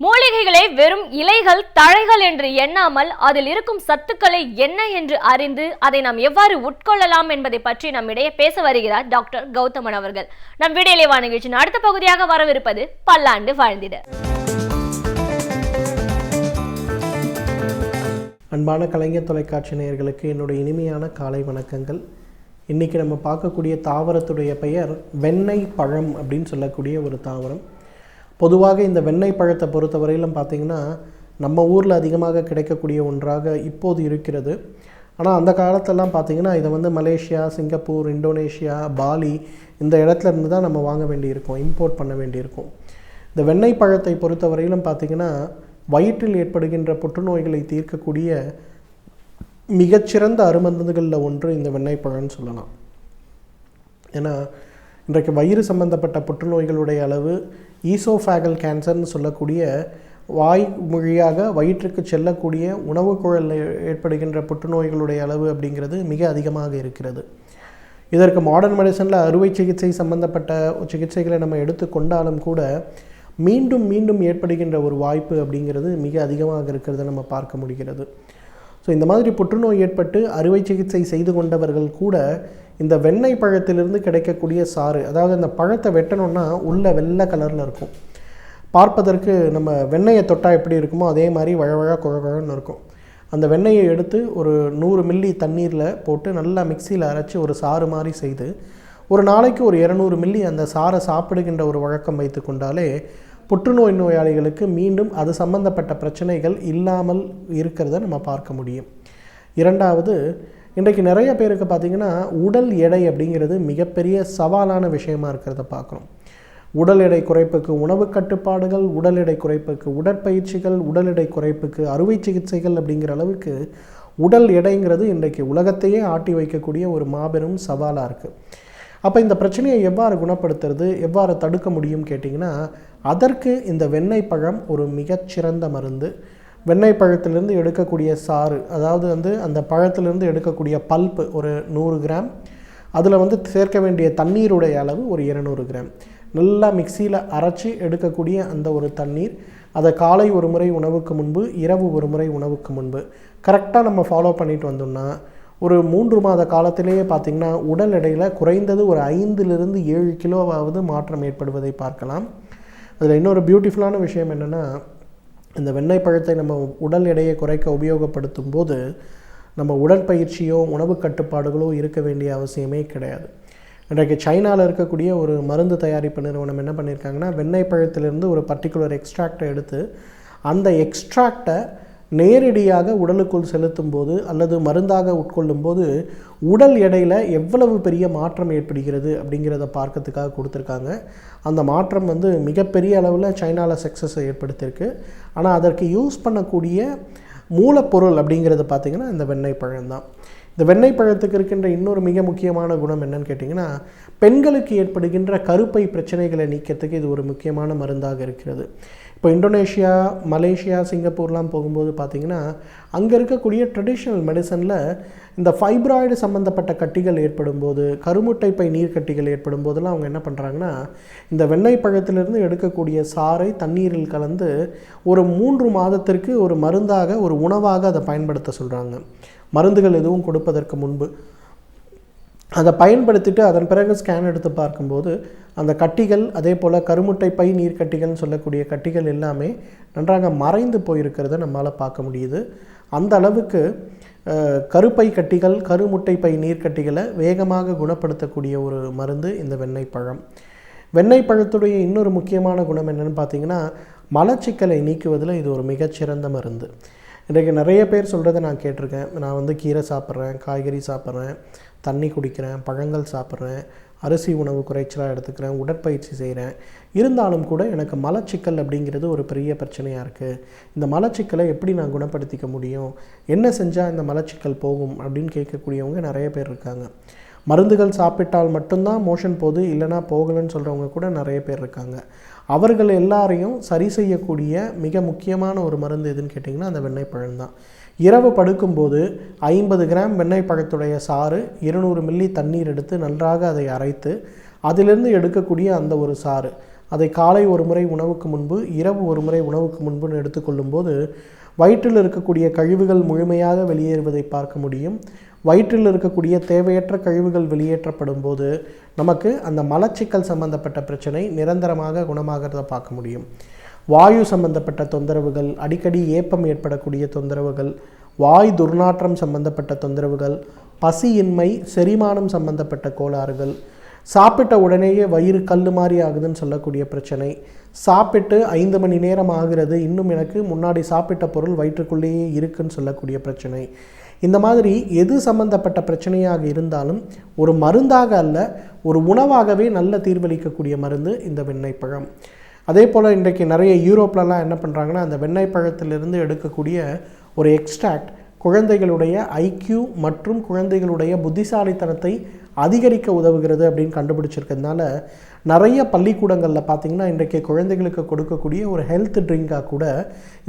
மூலிகைகளை வெறும் இலைகள் தழைகள் என்று எண்ணாமல் அதில் இருக்கும் சத்துக்களை என்ன என்று அறிந்து அதை நாம் எவ்வாறு உட்கொள்ளலாம் என்பதை பற்றி நம்மிடையே பேச வருகிறார் டாக்டர் கௌதமன் அவர்கள். நம் விடியலைவா நிகழ்ச்சியின் அடுத்த பகுதியாக வரவிருப்பது பல்லாண்டு வாழ்ந்திட. அன்பான கலைஞர் தொலைக்காட்சி நேயர்களுக்கு என்னுடைய இனிமையான காலை வணக்கங்கள். இன்றைக்கி நம்ம பார்க்கக்கூடிய தாவரத்துடைய பெயர் வெண்ணெய் பழம் அப்படின்னு சொல்லக்கூடிய ஒரு தாவரம். பொதுவாக இந்த வெண்ணெய் பழத்தை பொறுத்தவரையிலும் பார்த்திங்கன்னா நம்ம ஊரில் அதிகமாக கிடைக்கக்கூடிய ஒன்றாக இப்போது இருக்கிறது. ஆனால் அந்த காலத்திலலாம் பார்த்திங்கன்னா இதை மலேசியா, சிங்கப்பூர், இந்தோனேஷியா, பாலி இந்த இடத்துல இருந்து தான் நம்ம வாங்க வேண்டியிருக்கும், இம்போர்ட் பண்ண வேண்டியிருக்கும். இந்த வெண்ணெய் பழத்தை பொறுத்தவரையிலும் பார்த்திங்கன்னா வயிற்றில் ஏற்படுகின்ற புற்றுநோய்களை தீர்க்கக்கூடிய மிகச்சிறந்த அருமருந்துகளில் ஒன்று இந்த வெண்ணெய் பழம்னு சொல்லலாம். ஏன்னா இன்றைக்கு வயிறு சம்பந்தப்பட்ட புற்றுநோய்களுடைய அளவு ஈசோஃபேகல் கேன்சர்னு சொல்லக்கூடிய வாய் மொழியாக வயிற்றுக்கு செல்லக்கூடிய உணவு குழலில் ஏற்படுகின்ற புற்றுநோய்களுடைய அளவு அப்படிங்கிறது மிக அதிகமாக இருக்கிறது. இதற்கு மாடர்ன் மெடிசனில் அறுவை சிகிச்சை சம்பந்தப்பட்ட சிகிச்சைகளை நம்ம எடுத்துக்கொண்டாலும் கூட மீண்டும் மீண்டும் ஏற்படுகின்ற ஒரு வாய்ப்பு அப்படிங்கிறது மிக அதிகமாக இருக்கிறத நம்ம பார்க்க முடிகிறது. ஸோ இந்த மாதிரி புற்றுநோய் ஏற்பட்டு அறுவை சிகிச்சை செய்து கொண்டவர்கள் கூட இந்த வெண்ணெய் பழத்திலிருந்து கிடைக்கக்கூடிய சாறு, அதாவது அந்த பழத்தை வெட்டணும்னா உள்ள வெள்ளை கலரில் இருக்கும். பார்ப்பதற்கு நம்ம வெண்ணெயை தொட்டால் எப்படி இருக்குமோ அதே மாதிரி வழவழ குழகுழன்னு இருக்கும். அந்த வெண்ணெயை எடுத்து ஒரு 100 மில்லி தண்ணீரில் போட்டு நல்லா மிக்சியில் அரைச்சி ஒரு சாறு மாதிரி செய்து ஒரு நாளைக்கு ஒரு 200 மில்லி அந்த சாறை சாப்பிடுகின்ற ஒரு வழக்கம் வைத்து கொண்டாலே புற்றுநோய் நோயாளிகளுக்கு மீண்டும் அது சம்பந்தப்பட்ட பிரச்சனைகள் இல்லாமல் இருக்கிறத நம்ம பார்க்க முடியும். இரண்டாவது, இன்றைக்கு நிறைய பேருக்கு பார்த்திங்கன்னா உடல் எடை அப்படிங்கிறது மிகப்பெரிய சவாலான விஷயமா இருக்கிறத பார்க்குறோம். உடல் எடை குறைப்புக்கு உணவு கட்டுப்பாடுகள், உடல் எடை குறைப்புக்கு உடற்பயிற்சிகள், உடல் எடை குறைப்புக்கு அறுவை சிகிச்சைகள் அப்படிங்கிற அளவுக்கு உடல் எடைங்கிறது இன்றைக்கு உலகத்தையே ஆட்டி வைக்கக்கூடிய ஒரு மாபெரும் சவாலாக இருக்குது. அப்போ இந்த பிரச்சனையை எவ்வாறு குணப்படுத்துறது, எவ்வாறு தடுக்க முடியும் கேட்டிங்கன்னா அதற்கு இந்த வெண்ணெய் பழம் ஒரு மிகச்சிறந்த மருந்து. வெண்ணெய் பழத்திலிருந்து எடுக்கக்கூடிய சாறு, அதாவது அந்த பழத்திலிருந்து எடுக்கக்கூடிய பல்ப்பு ஒரு 100 கிராம், அதில் சேர்க்க வேண்டிய தண்ணீருடைய அளவு ஒரு 200 கிராம், நல்லா மிக்சியில் அரைச்சி எடுக்கக்கூடிய அந்த ஒரு தண்ணீர், அதை காலை ஒரு முறை உணவுக்கு முன்பு, இரவு ஒரு முறை உணவுக்கு முன்பு கரெக்டாக நம்ம ஃபாலோ பண்ணிட்டு வந்தோம்னா ஒரு 3 மாத காலத்திலேயே பார்த்திங்கன்னா உடல் எடையில் குறைந்தது ஒரு 5லிருந்து 7 கிலோவாவது மாற்றம் ஏற்படுவதை பார்க்கலாம். அதில் இன்னொரு பியூட்டிஃபுல்லான விஷயம் என்னென்னா, இந்த வெண்ணெய் பழத்தை நம்ம உடல் எடையை குறைக்க உபயோகப்படுத்தும் போது நம்ம உடற்பயிற்சியோ உணவு கட்டுப்பாடுகளோ இருக்க வேண்டிய அவசியமே கிடையாது. இன்றைக்கு சைனாவில் இருக்கக்கூடிய ஒரு மருந்து தயாரிப்பு நிறுவனம் என்ன பண்ணியிருக்காங்கன்னா, வெண்ணெய் பழத்திலிருந்து ஒரு பர்டிகுலர் எக்ஸ்ட்ராக்டை எடுத்து அந்த எக்ஸ்ட்ராக்டை நேரடியாக உடலுக்குள் செலுத்தும் போது அல்லது மருந்தாக உட்கொள்ளும் போது உடல் எடையில் எவ்வளவு பெரிய மாற்றம் ஏற்படுகிறது அப்படிங்கிறத பார்க்கறதுக்காக கொடுத்துருக்காங்க. அந்த மாற்றம் மிகப்பெரிய அளவில் சைனாவில் சக்ஸஸை ஏற்படுத்தியிருக்கு. ஆனால் அதற்கு யூஸ் பண்ணக்கூடிய மூலப்பொருள் அப்படிங்கிறது பார்த்திங்கன்னா இந்த வெண்ணெய் பழம்தான். இந்த வெண்ணெய் பழத்துக்கு இருக்கின்ற இன்னொரு மிக முக்கியமான குணம் என்னன்னு கேட்டிங்கன்னா, பெண்களுக்கு ஏற்படுகின்ற கருப்பை பிரச்சனைகளை நீக்கிறதுக்கு இது ஒரு முக்கியமான மருந்தாக இருக்கிறது. இப்போ இந்தோனேஷியா, மலேசியா, சிங்கப்பூர்லாம் போகும்போது பார்த்திங்கன்னா அங்கே இருக்கக்கூடிய ட்ரெடிஷ்னல் மெடிசனில் இந்த ஃபைப்ராய்டு சம்மந்தப்பட்ட கட்டிகள் ஏற்படும் போது, கருமுட்டை பை நீர்க்கட்டிகள் ஏற்படும் போதெல்லாம் அவங்க என்ன பண்ணுறாங்கன்னா, இந்த வெண்ணெய் பழத்திலிருந்து எடுக்கக்கூடிய சாறை தண்ணீரில் கலந்து ஒரு 3 மாதத்திற்கு ஒரு மருந்தாக, ஒரு உணவாக அதை பயன்படுத்த சொல்கிறாங்க. மருந்துகள் எதுவும் கொடுப்பதற்கு முன்பு அதை பயன்படுத்திட்டு அதன் பிறகு ஸ்கேன் எடுத்து பார்க்கும்போது அந்த கட்டிகள், அதே போல் கருமுட்டை பை நீர்க்கட்டிகள்னு சொல்லக்கூடிய கட்டிகள் எல்லாமே நன்றாக மறைந்து போயிருக்கிறத நம்மளால் பார்க்க முடியுது. அந்த அளவுக்கு கருப்பை கட்டிகள், கருமுட்டை பை நீர்க்கட்டிகளை வேகமாக குணப்படுத்தக்கூடிய ஒரு மருந்து இந்த வெண்ணெய் பழம். வெண்ணெய் பழத்துடைய இன்னொரு முக்கியமான குணம் என்னென்னு பார்த்திங்கன்னா, மலச்சிக்கலை நீக்குவதில் இது ஒரு மிகச்சிறந்த மருந்து. இன்றைக்கு நிறைய பேர் சொல்கிறத நான் கேட்டிருக்கேன். நான் கீரை சாப்பிட்றேன், காய்கறி சாப்பிட்றேன், தண்ணி குடிக்கிறேன், பழங்கள் சாப்பிட்றேன், அரிசி உணவு குறைச்சலாக எடுத்துக்கிறேன், உடற்பயிற்சி செய்கிறேன், இருந்தாலும் கூட எனக்கு மலச்சிக்கல் அப்படிங்கிறது ஒரு பெரிய பிரச்சனையாக இருக்குது. இந்த மலச்சிக்கலை எப்படி நான் குணப்படுத்திக்க முடியும், என்ன செஞ்சால் இந்த மலச்சிக்கல் போகும் அப்படின்னு கேட்கக்கூடியவங்க நிறைய பேர் இருக்காங்க. மருந்துகள் சாப்பிட்டால் மட்டும்தான் மோஷன் போகுது, இல்லைனா போகலைன்னு சொல்கிறவங்க கூட நிறைய பேர் இருக்காங்க. அவர்கள் எல்லாரையும் சரி செய்யக்கூடிய மிக முக்கியமான ஒரு மருந்து எதுன்னு கேட்டிங்கன்னா அந்த வெண்ணெய் பழம் தான். இரவு படுக்கும்போது 50 கிராம் வெண்ணெய் பழத்துடைய சாறு 200 மில்லி தண்ணீர் எடுத்து நன்றாக அதை அரைத்து அதிலிருந்து எடுக்கக்கூடிய அந்த ஒரு சாறு அதை காலை ஒரு முறை உணவுக்கு முன்பு, இரவு ஒரு முறை உணவுக்கு முன்புன்னு எடுத்துக்கொள்ளும்போது வயிற்றில் இருக்கக்கூடிய கழிவுகள் முழுமையாக வெளியேறுவதை பார்க்க முடியும். வயிற்றில் இருக்கக்கூடிய தேவையற்ற கழிவுகள் வெளியேற்றப்படும் போது நமக்கு அந்த மலச்சிக்கல் சம்பந்தப்பட்ட பிரச்சனை நிரந்தரமாக குணமாகிறத பார்க்க முடியும். வாயு சம்பந்தப்பட்ட தொந்தரவுகள், அடிக்கடி ஏப்பம் ஏற்படக்கூடிய தொந்தரவுகள், வாய் துர்நாற்றம் சம்பந்தப்பட்ட தொந்தரவுகள், பசியின்மை, செரிமானம் சம்பந்தப்பட்ட கோளாறுகள், சாப்பிட்ட உடனேயே வயிறு கல் மாதிரி ஆகுதுன்னு சொல்லக்கூடிய பிரச்சனை, சாப்பிட்டு 5 மணி நேரம் ஆகிறது இன்னும் எனக்கு முன்னாடி சாப்பிட்ட பொருள் வயிற்றுக்குள்ளேயே இருக்குன்னு சொல்லக்கூடிய பிரச்சனை, இந்த மாதிரி எது சம்பந்தப்பட்ட பிரச்சனையாக இருந்தாலும் ஒரு மருந்தாக அல்ல, ஒரு உணவாகவே நல்ல தீர்வளிக்கக்கூடிய மருந்து இந்த வெண்ணெய் பழம். அதே போல் இன்றைக்கு நிறைய யூரோப்லலாம் என்ன பண்ணுறாங்கன்னா அந்த வெண்ணெய் பழத்திலிருந்து எடுக்கக்கூடிய ஒரு எக்ஸ்ட்ராக்ட் குழந்தைகளுடைய ஐக்யூ மற்றும் குழந்தைகளுடைய புத்திசாலித்தனத்தை அதிகரிக்க உதவுகிறது அப்படின்னு கண்டுபிடிச்சிருக்கிறதுனால நிறைய பள்ளிக்கூடங்களில் பார்த்திங்கன்னா இன்றைக்கு குழந்தைகளுக்கு கொடுக்கக்கூடிய ஒரு ஹெல்த் ட்ரிங்காக கூட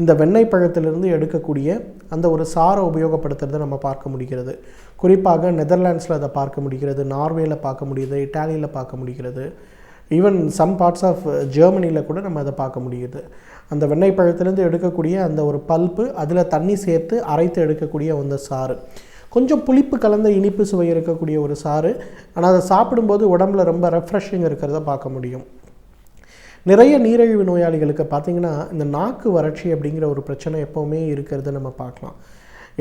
இந்த வெண்ணெய் பழத்திலிருந்து எடுக்கக்கூடிய அந்த ஒரு சாரை உபயோகப்படுத்துறதை நம்ம பார்க்க முடிகிறது. குறிப்பாக நெதர்லாண்ட்ஸில் அதை பார்க்க முடிகிறது, நார்வேயில் பார்க்க முடியுது, இட்டாலியில் பார்க்க முடிகிறது, ஈவன் சம் பார்ட்ஸ் ஆஃப் ஜெர்மனியில் கூட நம்ம அதை பார்க்க முடியுது. அந்த வெண்ணெய் பழத்திலேருந்து எடுக்கக்கூடிய அந்த ஒரு பல்ப்பு, அதில் தண்ணி சேர்த்து அரைத்து எடுக்கக்கூடிய அந்த சாறு, கொஞ்சம் புளிப்பு கலந்த இனிப்பு சுவை இருக்கக்கூடிய ஒரு சாறு, ஆனால் அதை சாப்பிடும்போது உடம்புல ரொம்ப ரெஃப்ரெஷிங் இருக்கிறத பார்க்க முடியும். நிறைய நீரிழிவு நோயாளிகளுக்கு பார்த்திங்கன்னா இந்த நாக்கு வறட்சி அப்படிங்கிற ஒரு பிரச்சனை எப்போவுமே இருக்கிறத நம்ம பார்க்கலாம்.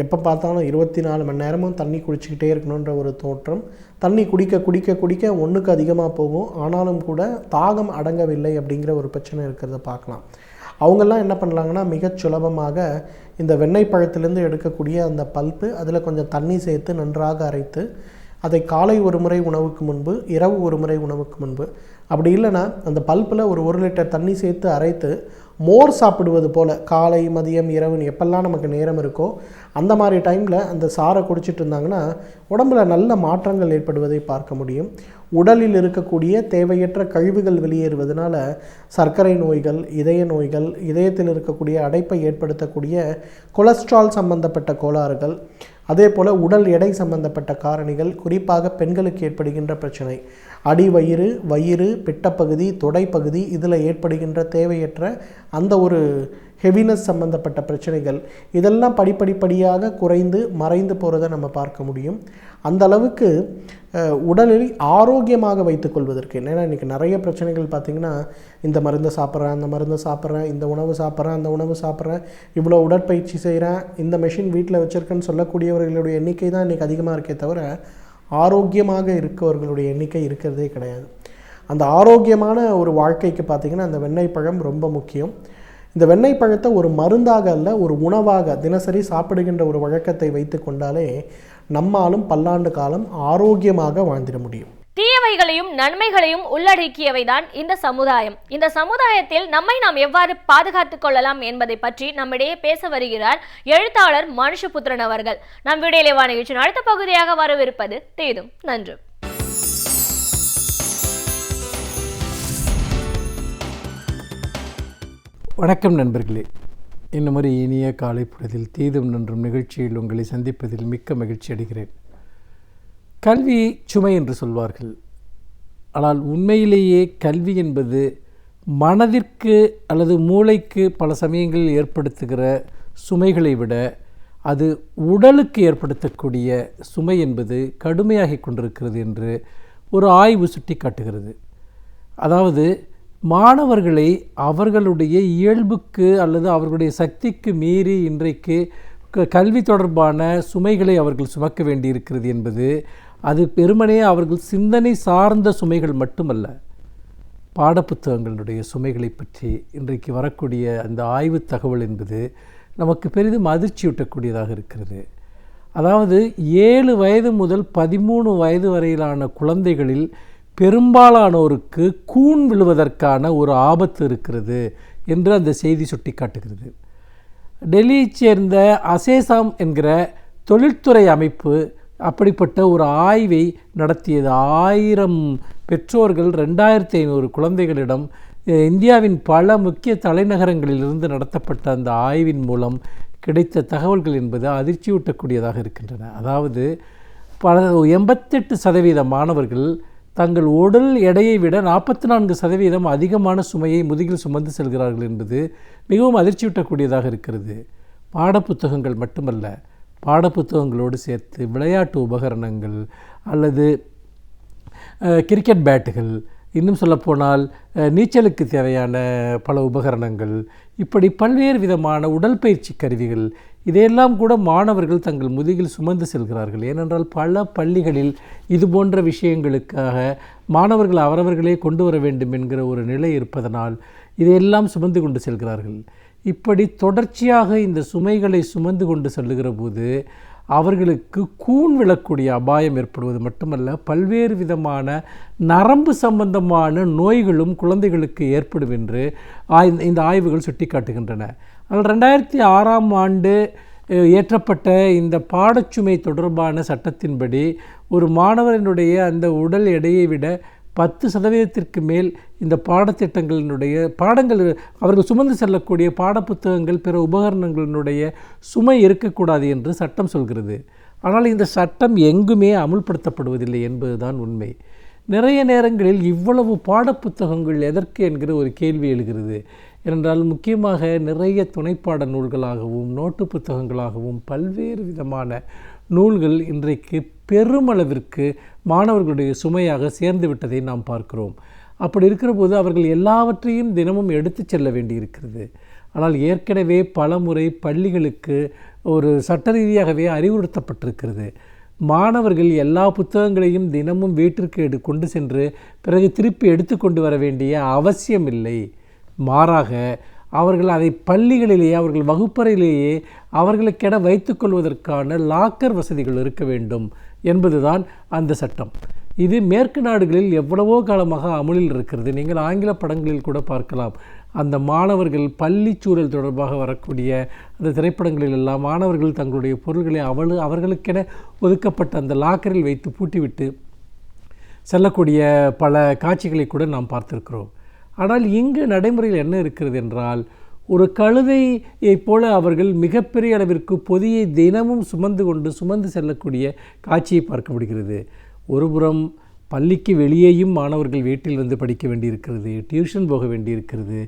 எப்போ பார்த்தாலும் 24 மணி நேரமும் தண்ணி குடிச்சிக்கிட்டே இருக்கணுன்ற ஒரு தோற்றம், தண்ணி குடிக்க குடிக்க குடிக்க ஒன்றுக்கு அதிகமாக போகும், ஆனாலும் கூட தாகம் அடங்கவில்லை அப்படிங்கிற ஒரு பிரச்சனை இருக்கிறத பார்க்கலாம். அவங்கெல்லாம் என்ன பண்ணலாங்கன்னா மிகச் சுலபமாக இந்த வெண்ணெய் பழத்திலேருந்து எடுக்கக்கூடிய அந்த பல்ப்பு, அதில் கொஞ்சம் தண்ணி சேர்த்து நன்றாக அரைத்து அதை காலை ஒரு முறை உணவுக்கு முன்பு, இரவு ஒரு முறை உணவுக்கு முன்பு, அப்படி இல்லைன்னா அந்த பல்ப்பில் ஒரு 1 லிட்டர் தண்ணி சேர்த்து அரைத்து மோர் சாப்பிடுவது போல் காலை மதியம் இரவுன்னு எப்பெல்லாம் நமக்கு நேரம் இருக்கோ அந்த மாதிரி டைமில் அந்த சாரை குடிச்சிட்டு இருந்தாங்கன்னா உடம்புல நல்ல மாற்றங்கள் ஏற்படுவதை பார்க்க முடியும். உடலில் இருக்கக்கூடிய தேவையற்ற கழிவுகள் வெளியேறுவதனால சர்க்கரை நோய்கள், இதய நோய்கள், இதயத்தில் இருக்கக்கூடிய அடைப்பை ஏற்படுத்தக்கூடிய கொலஸ்ட்ரால் சம்பந்தப்பட்ட கோளாறுகள், அதே போல் உடல் எடை சம்பந்தப்பட்ட காரணிகள், குறிப்பாக பெண்களுக்கு ஏற்படுகின்ற பிரச்சனை அடிவயிறு, வயிறு, பிட்டப்பகுதி, தொடைப்பகுதி, இதில் ஏற்படுகின்ற தேவையற்ற அந்த ஒரு ஹெவினஸ் சம்பந்தப்பட்ட பிரச்சனைகள், இதெல்லாம் படிப்படிப்படியாக குறைந்து மறைந்து போகிறத நம்ம பார்க்க முடியும். அந்த அளவுக்கு உடலில் ஆரோக்கியமாக வைத்துக்கொள்வதற்கு, ஏன்னா இன்றைக்கி நிறைய பிரச்சனைகள் பார்த்திங்கன்னா இந்த மருந்தை சாப்பிட்றேன், அந்த மருந்தை சாப்பிட்றேன், இந்த உணவு சாப்பிட்றேன், அந்த உணவு சாப்பிட்றேன், இவ்வளோ உடற்பயிற்சி செய்கிறேன், இந்த மெஷின் வீட்டில் வச்சுருக்கேன்னு சொல்லக்கூடியவர்களுடைய எண்ணிக்கை தான் இன்றைக்கி அதிகமாக இருக்கே தவிர ஆரோக்கியமாக இருக்கவர்களுடைய எண்ணிக்கை இருக்கிறதே கிடையாது. அந்த ஆரோக்கியமான ஒரு வாழ்க்கைக்கு பார்த்திங்கன்னா அந்த வெண்ணெய் பழம் ரொம்ப முக்கியம். இந்த வெண்ணெய் பழத்தை ஒரு மருந்தாக அல்ல, ஒரு உணவாக தினசரி சாப்பிடுகின்ற ஒரு வழக்கத்தை வைத்து கொண்டாலே நம்மாலும் பல்லாண்டு காலம் ஆரோக்கியமாக வாழ்ந்திட முடியும். தீயவைகளையும் நன்மைகளையும் உள்ளடக்கியவைதான் இந்த சமுதாயம். இந்த சமுதாயத்தில் நம்மை நாம் எவ்வாறு பாதுகாத்துக் கொள்ளலாம் என்பதை பற்றி நம்மிடையே பேச வருகிறார் எழுத்தாளர் மனுஷபுத்திரன் அவர்கள். நம் வீடியோலேவா நிகழ்ச்சியின் அடுத்த பகுதியாக வரவிருப்பது தேதும் நன்றும். வணக்கம் நண்பர்களே, இந்த மாதிரி இனிய காலை பொழுதில் தீதும் நன்றும் நிகழ்ச்சியில் உங்களை சந்திப்பதில் மிக்க மகிழ்ச்சி அடைகிறேன். கல்வி சுமை என்று சொல்வார்கள், ஆனால் உண்மையிலேயே கல்வி என்பது மனதிற்கு அல்லது மூளைக்கு பல சமயங்களில் ஏற்படுத்துகிற சுமைகளை விட அது உடலுக்கு ஏற்படுத்தக்கூடிய சுமை என்பது கடுமையாகி கொண்டிருக்கிறது என்று ஒரு ஆய்வு சுட்டி காட்டுகிறது. அதாவது மாணவர்களை அவர்களுடைய இயல்புக்கு அல்லது அவர்களுடைய சக்திக்கு மீறி இன்றைக்கு கல்வி தொடர்பான சுமைகளை அவர்கள் சுமக்க வேண்டியிருக்கிறது என்பது அது பெருமனே அவர்கள் சிந்தனை சார்ந்த சுமைகள் மட்டுமல்ல, பாடப்புத்தகங்களுடைய சுமைகளை பற்றி இன்றைக்கு வரக்கூடிய அந்த ஆய்வு தகவல் என்பது நமக்கு பெரிதும் அதிர்ச்சியூட்டக்கூடியதாக இருக்கிறது. அதாவது 7 வயது முதல் 13 வயது வரையிலான குழந்தைகளில் பெரும்பாலானோருக்கு கூன் விழுவதற்கான ஒரு ஆபத்து இருக்கிறது என்று அந்த செய்தி சுட்டி காட்டுகிறது. டெல்லியைச் சேர்ந்த அசேசாம் என்கிற தொழில்துறை அமைப்பு அப்படிப்பட்ட ஒரு ஆய்வை நடத்தியது. 1000 பெற்றோர்கள் 2500 குழந்தைகளிடம் இந்தியாவின் பல முக்கிய தலைநகரங்களிலிருந்து நடத்தப்பட்ட அந்த ஆய்வின் மூலம் கிடைத்த தகவல்கள் என்பது அதிர்ச்சியூட்டக்கூடியதாக இருக்கின்றன. அதாவது 88% மாணவர்கள் தங்கள் உடல் எடையை விட 44% அதிகமான சுமையை முதுகில் சுமந்து செல்கிறார்கள் என்பது மிகவும் அதிர்ச்சியூட்டக்கூடியதாக இருக்கிறது. பாடப்புத்தகங்கள் மட்டுமல்ல, பாடப்புத்தகங்களோடு சேர்த்து விளையாட்டு உபகரணங்கள் அல்லது கிரிக்கெட் பேட்டுகள், இன்னும் சொல்லப்போனால் நீச்சலுக்கு தேவையான பல உபகரணங்கள், இப்படி பல்வேறு விதமான உடற்பயிற்சி கருவிகள், இதையெல்லாம் கூட மாணவர்கள் தங்கள் முதுகில் சுமந்து செல்கிறார்கள். ஏனென்றால் பல பள்ளிகளில் இது போன்ற விஷயங்களுக்காக மாணவர்கள் அவரவர்களே கொண்டு வர வேண்டும் என்கிற ஒரு நிலை இருப்பதனால் இதையெல்லாம் சுமந்து கொண்டு செல்கிறார்கள். இப்படி தொடர்ச்சியாக இந்த சுமைகளை சுமந்து கொண்டு செல்லுகிற போது அவர்களுக்கு கூன் விழக்கூடிய அபாயம் ஏற்படுவது மட்டுமல்ல, பல்வேறு விதமான நரம்பு சம்பந்தமான நோய்களும் குழந்தைகளுக்கு ஏற்படும் என்று இந்த ஆய்வுகள் சுட்டிக்காட்டுகின்றன. ஆனால் 2006ஆம் ஆண்டு இயற்றப்பட்ட இந்த பாடச்சுமை தொடர்பான சட்டத்தின்படி ஒரு மாணவரினுடைய அந்த உடல் எடையை விட 10% மேல் இந்த பாடங்கள் அவர்கள் சுமந்து செல்லக்கூடிய பாடப்புத்தகங்கள் பிற உபகரணங்களினுடைய சுமை இருக்கக்கூடாது என்று சட்டம் சொல்கிறது. ஆனால் இந்த சட்டம் எங்குமே அமுல்படுத்தப்படுவதில்லை என்பதுதான் உண்மை. நிறைய நேரங்களில் இவ்வளவு பாடப்புத்தகங்கள் எதற்கு என்கிற ஒரு கேள்வி எழுகிறது. ஏனென்றால் முக்கியமாக நிறைய துணைப்பாட நூல்களாகவும் நோட்டு புத்தகங்களாகவும் பல்வேறு விதமான நூல்கள் இன்றைக்கு பெருமளவிற்கு மாணவர்களுடைய சுமையாக சேர்ந்து விட்டதை நாம் பார்க்கிறோம். அப்படி இருக்கிற போது அவர்கள் எல்லாவற்றையும் தினமும் எடுத்து செல்ல வேண்டியிருக்கிறது. ஆனால் ஏற்கனவே பல முறை பள்ளிகளுக்கு ஒரு சட்ட ரீதியாகவே அறிவுறுத்தப்பட்டிருக்கிறது. மாணவர்கள் எல்லா புத்தகங்களையும் தினமும் வீட்டிற்கு கொண்டு சென்று பிறகு திருப்பி எடுத்து கொண்டு வர வேண்டிய அவசியமில்லை. மாறாக அவர்கள் அதை பள்ளிகளிலேயே அவர்கள் வகுப்பறையிலேயே அவர்களுக்கென வைத்துக்கொள்வதற்கான லாக்கர் வசதிகள் இருக்க வேண்டும் என்பதுதான் அந்த சட்டம். இது மேற்கு நாடுகளில் எவ்வளவோ காலமாக அமுலில் இருக்கிறது. நீங்கள் ஆங்கில படங்களில் கூட பார்க்கலாம். அந்த மாணவர்கள் பள்ளி சூழல் தொடர்பாக வரக்கூடிய அந்த திரைப்படங்களில் எல்லாம் மாணவர்கள் தங்களுடைய பொருள்களை அவர்களுக்கென ஒதுக்கப்பட்ட அந்த லாக்கரில் வைத்து பூட்டிவிட்டு செல்லக்கூடிய பல காட்சிகளை கூட நாம் பார்த்திருக்கிறோம். ஆனால் இங்கு நடைமுறையில் என்ன இருக்கிறது என்றால், ஒரு கழுதையைப் போல அவர்கள் மிகப்பெரிய அளவிற்கு பொதியை தினமும் சுமந்து செல்லக்கூடிய காட்சியை பார்க்க முடிகிறது. ஒருபுறம் பள்ளிக்கு வெளியேயும் மாணவர்கள் வீட்டில் வந்து படிக்க வேண்டியிருக்கிறது, டியூஷன் போக வேண்டியிருக்கிறது.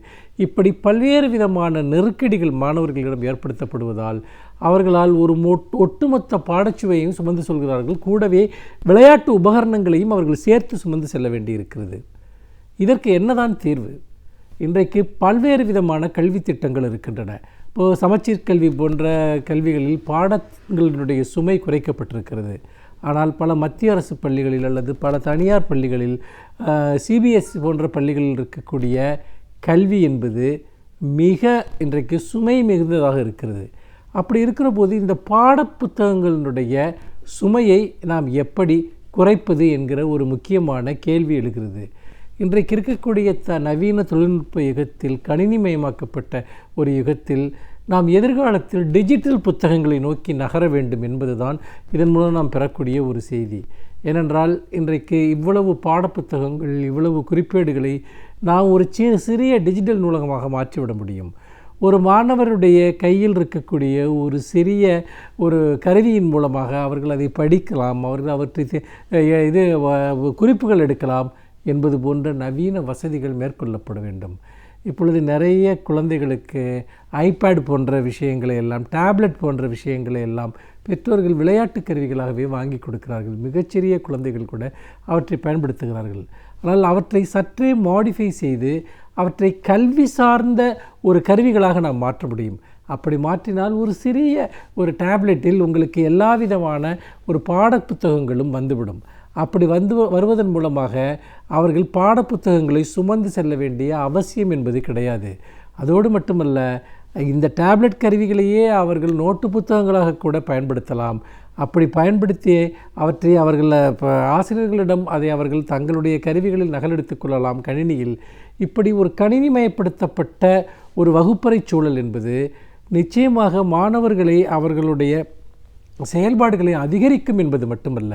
இப்படி பல்வேறு விதமான நெருக்கடிகள் மாணவர்களிடம் ஏற்படுத்தப்படுவதால் அவர்களால் ஒரு ஒட்டுமொத்த பாடச்சுவையும் சுமந்து செல்கிறார்கள். கூடவே விளையாட்டு உபகரணங்களையும் அவர்கள் சேர்த்து சுமந்து செல்ல வேண்டியிருக்கிறது. இதற்கு என்னதான் தீர்வு? இன்றைக்கு பல்வேறு விதமான கல்வி திட்டங்கள் இருக்கின்றன. இப்போது சமச்சீர் கல்வி போன்ற கல்விகளில் பாடங்களினுடைய சுமை குறைக்கப்பட்டிருக்கிறது. ஆனால் பல மத்திய அரசு பள்ளிகளில் அல்லது பல தனியார் பள்ளிகளில் சிபிஎஸ்சி போன்ற பள்ளிகளில் இருக்கக்கூடிய கல்வி என்பது மிக இன்றைக்கு சுமை மிகுந்ததாக இருக்கிறது. அப்படி இருக்கிற போது இந்த பாடப்புத்தகங்களினுடைய சுமையை நாம் எப்படி குறைப்பது என்கிற ஒரு முக்கியமான கேள்வி எழுகிறது. இன்றைக்கு இருக்கக்கூடிய நவீன தொழில்நுட்ப யுகத்தில், கணினிமயமாக்கப்பட்ட ஒரு யுகத்தில் நாம் எதிர்காலத்தில் டிஜிட்டல் புத்தகங்களை நோக்கி நகர வேண்டும் என்பதுதான் இதன் மூலம் நாம் பெறக்கூடிய ஒரு செய்தி. ஏனென்றால் இன்றைக்கு இவ்வளவு பாடப்புத்தகங்கள், இவ்வளவு குறிப்பேடுகளை நாம் ஒரு சிறிய டிஜிட்டல் நூலகமாக மாற்றிவிட முடியும். ஒரு மாணவருடைய கையில் இருக்கக்கூடிய ஒரு சிறிய ஒரு கருவியின் மூலமாக அவர்கள் அதை படிக்கலாம், அவர்கள் அவற்றை குறிப்புகள் எடுக்கலாம் என்பது போன்ற நவீன வசதிகள் மேற்கொள்ளப்பட வேண்டும். இப்பொழுது நிறைய குழந்தைகளுக்கு ஐபேட் போன்ற விஷயங்களை எல்லாம், டேப்லெட் போன்ற விஷயங்களை எல்லாம் பெற்றோர்கள் விளையாட்டு கருவிகளாகவே வாங்கி கொடுக்கிறார்கள். மிகச்சிறிய குழந்தைகள் கூட அவற்றை பயன்படுத்துகிறார்கள். ஆனால் அவற்றை சற்றே மாடிஃபை செய்து அவற்றை கல்வி சார்ந்த ஒரு கருவிகளாக நாம் மாற்ற முடியும். அப்படி மாற்றினால் ஒரு சிறிய ஒரு டேப்லெட்டில் உங்களுக்கு எல்லா விதமான ஒரு பாடப்புத்தகங்களும் வந்துவிடும். அப்படி வருவதன் மூலமாக அவர்கள் பாடப்புத்தகங்களை சுமந்து செல்ல வேண்டிய அவசியம் என்பது கிடையாது. அதோடு மட்டுமல்ல, இந்த டேப்லெட் கருவிகளையே அவர்கள் நோட்டு புத்தகங்களாக கூட பயன்படுத்தலாம். அப்படி பயன்படுத்தி அவற்றை அவர்கள் ஆசிரியர்களிடம் அதை அவர்கள் தங்களுடைய கருவிகளில் நகலெடுத்து கொள்ளலாம் கணினியில். இப்படி ஒரு கணினிமயப்படுத்தப்பட்ட ஒரு வகுப்பறை சூழல் என்பது நிச்சயமாக மாணவர்களை அவர்களுடைய செயல்பாடுகளை அதிகரிக்கும் என்பது மட்டுமல்ல,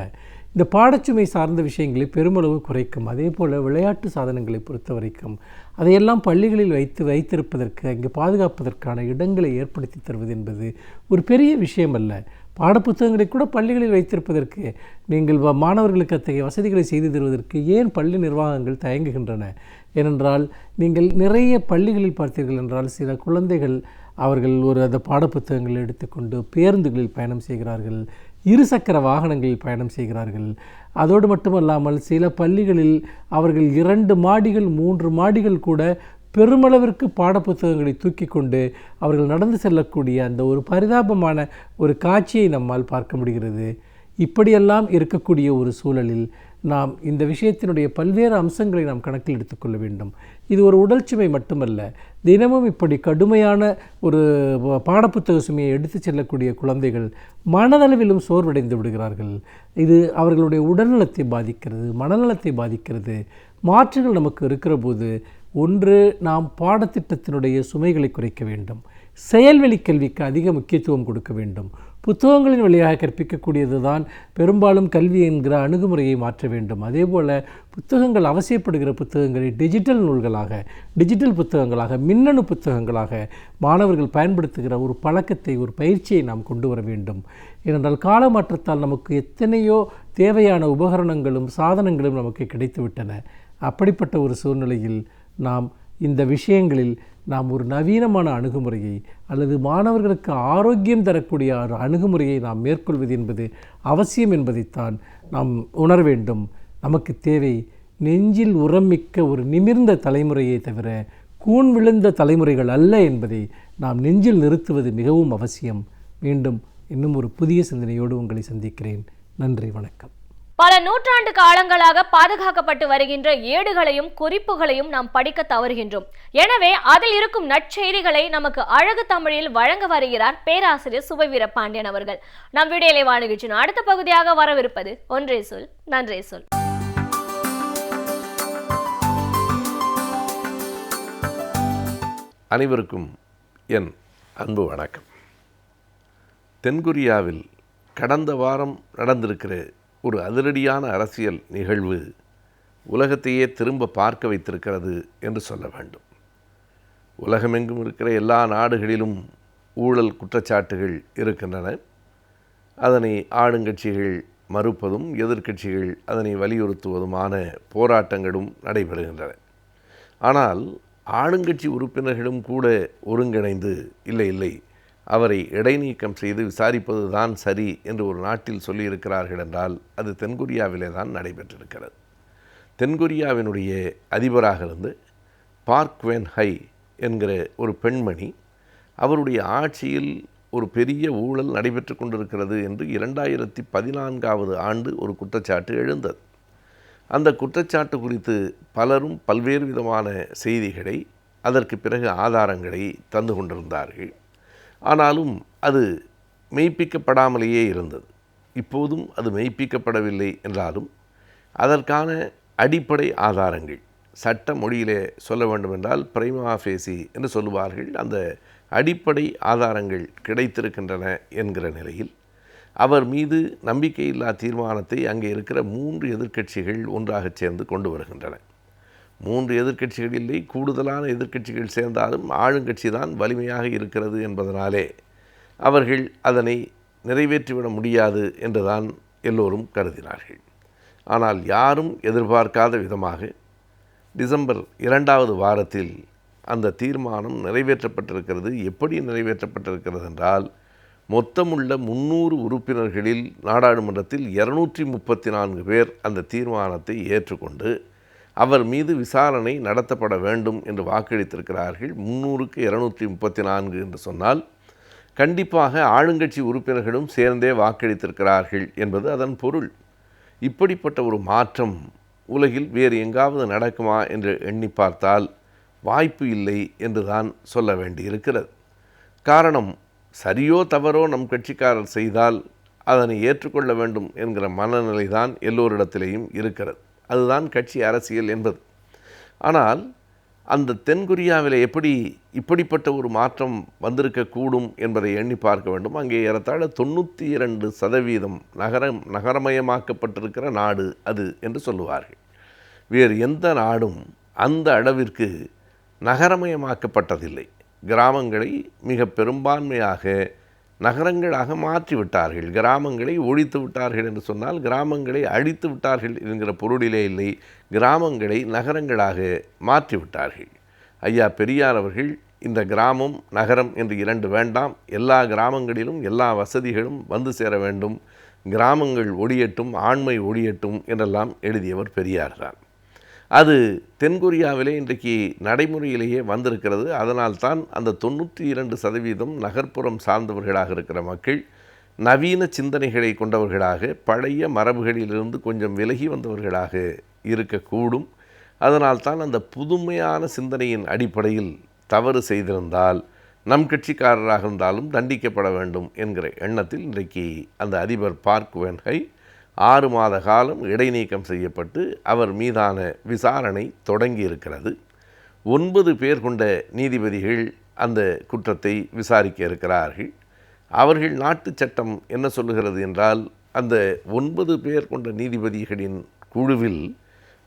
இந்த பாடச்சுமை சார்ந்த விஷயங்களை பெருமளவு குறைக்கும். அதே போல் விளையாட்டு சாதனங்களை பொறுத்த வரைக்கும் அதையெல்லாம் பள்ளிகளில் வைத்திருப்பதற்கு, அங்கே பாதுகாப்பதற்கான இடங்களை ஏற்படுத்தி தருவது என்பது ஒரு பெரிய விஷயம் அல்ல. பாடப்புத்தகங்களை கூட பள்ளிகளில் வைத்திருப்பதற்கு நீங்கள் மாணவர்களுக்கு அத்தகைய வசதிகளை செய்து தருவதற்கு ஏன் பள்ளி நிர்வாகங்கள் தயங்குகின்றன? ஏனென்றால் நீங்கள் நிறைய பள்ளிகளில் பார்த்தீர்கள் என்றால் சில குழந்தைகள் அவர்கள் அந்த பாடப்புத்தகங்களை எடுத்துக்கொண்டு பேருந்துகளில் பயணம் செய்கிறார்கள், இருசக்கர வாகனங்களில் பயணம் செய்கிறார்கள். அதோடு மட்டுமல்லாமல் சில பள்ளிகளில் அவர்கள் 2 மாடிகள் 3 மாடிகள் கூட பெருமளவிற்கு பாடப்புத்தகங்களை தூக்கி கொண்டு அவர்கள் நடந்து செல்லக்கூடிய அந்த ஒரு பரிதாபமான ஒரு காட்சியை நம்மால் பார்க்க முடிகிறது. இப்படியெல்லாம் இருக்கக்கூடிய ஒரு சூழலில் நாம் இந்த விஷயத்தினுடைய பல்வேறு அம்சங்களை நாம் கணக்கில் எடுத்துக்கொள்ள வேண்டும். இது ஒரு உடல் சுமை மட்டுமல்ல, தினமும் இப்படி கடுமையான ஒரு பாடப்புத்தக சுமையை எடுத்து செல்லக்கூடிய குழந்தைகள் மனதளவிலும் சோர்வடைந்து விடுகிறார்கள். இது அவர்களுடைய உடல்நலத்தை பாதிக்கிறது, மனநலத்தை பாதிக்கிறது. மாற்றுகள் நமக்கு இருக்கிற போது, ஒன்று, நாம் பாடத்திட்டத்தினுடைய சுமைகளை குறைக்க வேண்டும். செயல்வெளி கல்விக்கு அதிக முக்கியத்துவம் கொடுக்க வேண்டும். புத்தகங்களின் வழியாக கற்பிக்கக்கூடியது தான் பெரும்பாலும் கல்வி என்கிற அணுகுமுறையை மாற்ற வேண்டும். அதே போல் புத்தகங்கள் அவசியப்படுகிற புத்தகங்களை டிஜிட்டல் நூல்களாக, டிஜிட்டல் புத்தகங்களாக, மின்னணு புத்தகங்களாக மாணவர்கள் பயன்படுத்துகிற ஒரு பழக்கத்தை, ஒரு பயிற்சியை நாம் கொண்டு வர வேண்டும். ஏனென்றால் கால மாற்றத்தால் நமக்கு எத்தனையோ தேவையான உபகரணங்களும் சாதனங்களும் நமக்கு கிடைத்துவிட்டன. அப்படிப்பட்ட ஒரு சூழ்நிலையில் நாம் இந்த விஷயங்களில் நாம் ஒரு நவீனமான அணுகுமுறையை அல்லது மாணவர்களுக்கு ஆரோக்கியம் தரக்கூடிய ஒரு அணுகுமுறையை நாம் மேற்கொள்வது என்பது அவசியம் என்பதைத்தான் நாம் உணர வேண்டும். நமக்கு தேவை நெஞ்சில் உரமிக்க ஒரு நிமிர்ந்த தலைமுறையை தவிர கூன் விழுந்த தலைமுறைகள் அல்ல என்பதை நாம் நெஞ்சில் நிறுத்துவது மிகவும் அவசியம். மீண்டும் இன்னும் ஒரு புதிய சிந்தனையோடு உங்களை சந்திக்கிறேன். நன்றி, வணக்கம். பல நூற்றாண்டு காலங்களாக பாதுகாக்கப்பட்டு வருகின்ற ஏடுகளையும் குறிப்புகளையும் நாம் படிக்க தவறுகின்றோம். எனவே அதில் இருக்கும் நற்செய்திகளை நமக்கு அழகு தமிழில் வழங்க வருகிறார் பேராசிரியர் சுபை வீரபாண்டியன் அவர்கள். நம் வீடியோலை வாணுகிச்சின் அடுத்த பகுதியாக வரவிருப்பது ஒன்றே சொல் நன்றே சொல். அனைவருக்கும் என் அன்பு வணக்கம். தென்கொரியாவில் கடந்த வாரம் நடந்திருக்கிற ஒரு அதிரடியான அரசியல் நிகழ்வு உலகத்தையே திரும்ப பார்க்க வைத்திருக்கிறது என்று சொல்ல வேண்டும். உலகமெங்கும் இருக்கிற எல்லா நாடுகளிலும் ஊழல் குற்றச்சாட்டுகள் இருக்கின்றன. அதனை ஆளுங்கட்சிகள் மறுப்பதும் எதிர்க்கட்சிகள் அதனை வலியுறுத்துவதுமான போராட்டங்களும் நடைபெறுகின்றன. ஆனால் ஆளுங்கட்சி உறுப்பினர்களும் கூட ஒருங்கிணைந்து இல்லை அவரை இடைநீக்கம் செய்து விசாரிப்பது தான் சரி என்று ஒரு நாட்டில் சொல்லியிருக்கிறார்கள் என்றால் அது தென்கொரியாவிலே தான் நடைபெற்றிருக்கிறது. தென்கொரியாவினுடைய அதிபராக இருந்து பார்க் வென் ஹை என்கிற ஒரு பெண்மணி, அவருடைய ஆட்சியில் ஒரு பெரிய ஊழல் நடைபெற்று கொண்டிருக்கிறது என்று 2014 ஆண்டு ஒரு குற்றச்சாட்டு எழுந்தது. அந்த குற்றச்சாட்டு குறித்து பலரும் பல்வேறு விதமான செய்திகளை, அதற்கு பிறகு ஆதாரங்களை தந்து கொண்டிருந்தார்கள். ஆனாலும் அது மெய்ப்பிக்கப்படாமலேயே இருந்தது. இப்போதும் அது மெய்ப்பிக்கப்படவில்லை என்றாலும் அதற்கான அடிப்படை ஆதாரங்கள், சட்ட மொழியிலே சொல்ல வேண்டுமென்றால் பிரைமா ஃபேசி என்று சொல்லுவார்கள், அந்த அடிப்படை ஆதாரங்கள் கிடைத்திருக்கின்றன என்கிற நிலையில் அவர் மீது நம்பிக்கையில்லா தீர்மானத்தை அங்கே இருக்கிற 3 எதிர்க்கட்சிகள் ஒன்றாக சேர்ந்து கொண்டு வருகின்றன. 3 எதிர்க்கட்சிகள் இல்லை, கூடுதலான எதிர்க்கட்சிகள் சேர்ந்தாலும் ஆளுங்கட்சி தான் வலிமையாக இருக்கிறது என்பதனாலே அவர்கள் அதனை நிறைவேற்றிவிட முடியாது என்றுதான் எல்லோரும் கருதினார்கள். ஆனால் யாரும் எதிர்பார்க்காத விதமாக டிசம்பர் 2வது வாரத்தில் அந்த தீர்மானம் நிறைவேற்றப்பட்டிருக்கிறது. எப்படி நிறைவேற்றப்பட்டிருக்கிறது என்றால், மொத்தமுள்ள 300 உறுப்பினர்களில் நாடாளுமன்றத்தில் 234 பேர் அந்த தீர்மானத்தை ஏற்றுக்கொண்டு அவர் மீது விசாரணை நடத்தப்பட வேண்டும் என்று வாக்களித்திருக்கிறார்கள். 300க்கு 234 என்று சொன்னால் கண்டிப்பாக ஆளுங்கட்சி உறுப்பினர்களும் சேர்ந்தே வாக்களித்திருக்கிறார்கள் என்பது அதன் பொருள். இப்படிப்பட்ட ஒரு மாற்றம் உலகில் வேறு எங்காவது நடக்குமா என்று எண்ணி பார்த்தால் வாய்ப்பு இல்லை என்றுதான் சொல்ல வேண்டியிருக்கிறது. காரணம், சரியோ தவறோ நம் கட்சிக்காரர் செய்தால் அதனை ஏற்றுக்கொள்ள வேண்டும் என்கிற மனநிலை தான் எல்லோரிடத்திலேயும் இருக்கிறது. அதுதான் கட்சி அரசியல் என்பது. ஆனால் அந்த தென்கொரியாவில் எப்படி இப்படிப்பட்ட ஒரு மாற்றம் வந்திருக்கக்கூடும் என்பதை எண்ணி பார்க்க வேண்டும். அங்கே ஏறத்தாழ 92% நகரமயமாக்கப்பட்டிருக்கிற நாடு அது என்று சொல்லுவார்கள். வேறு எந்த நாடும் அந்த அளவிற்கு நகரமயமாக்கப்பட்டதில்லை. கிராமங்களை மிக பெரும்பான்மையாக நகரங்களாக மாற்றிவிட்டார்கள். கிராமங்களை ஒழித்து விட்டார்கள் என்று சொன்னால் கிராமங்களை அழித்து விட்டார்கள் என்கிற பொருளிலே இல்லை, கிராமங்களை நகரங்களாக மாற்றிவிட்டார்கள். ஐயா பெரியார் அவர்கள் இந்த கிராமம் நகரம் என்று இரண்டு வேண்டாம், எல்லா கிராமங்களிலும் எல்லா வசதிகளும் வந்து சேர வேண்டும், கிராமங்கள் ஒழியட்டும், ஆண்மை ஒழியட்டும் என்றெல்லாம் எழுதியவர் பெரியார் தான். அது தென்கொரியாவிலே இன்றைக்கு நடைமுறையிலேயே வந்திருக்கிறது. அதனால்தான் அந்த 92% நகர்ப்புறம் சார்ந்தவர்களாக இருக்கிற மக்கள் நவீன சிந்தனைகளை கொண்டவர்களாக, பழைய மரபுகளிலிருந்து கொஞ்சம் விலகி வந்தவர்களாக இருக்கக்கூடும். அதனால்தான் அந்த புதுமையான சிந்தனையின் அடிப்படையில் தவறு செய்திருந்தால் நம் கட்சிக்காரராக இருந்தாலும் தண்டிக்கப்பட வேண்டும் என்கிற எண்ணத்தில் இன்றைக்கு அந்த அதிபர் பார்க் வென்ஹை 6 மாத காலம் இடைநீக்கம் செய்யப்பட்டு அவர் மீதான விசாரணை தொடங்கி இருக்கிறது. 9 பேர் கொண்ட நீதிபதிகள் அந்த குற்றத்தை விசாரிக்க இருக்கிறார்கள். அவர்கள் நாட்டு சட்டம் என்ன சொல்லுகிறது என்றால், அந்த 9 பேர் கொண்ட நீதிபதிகளின் குழுவில்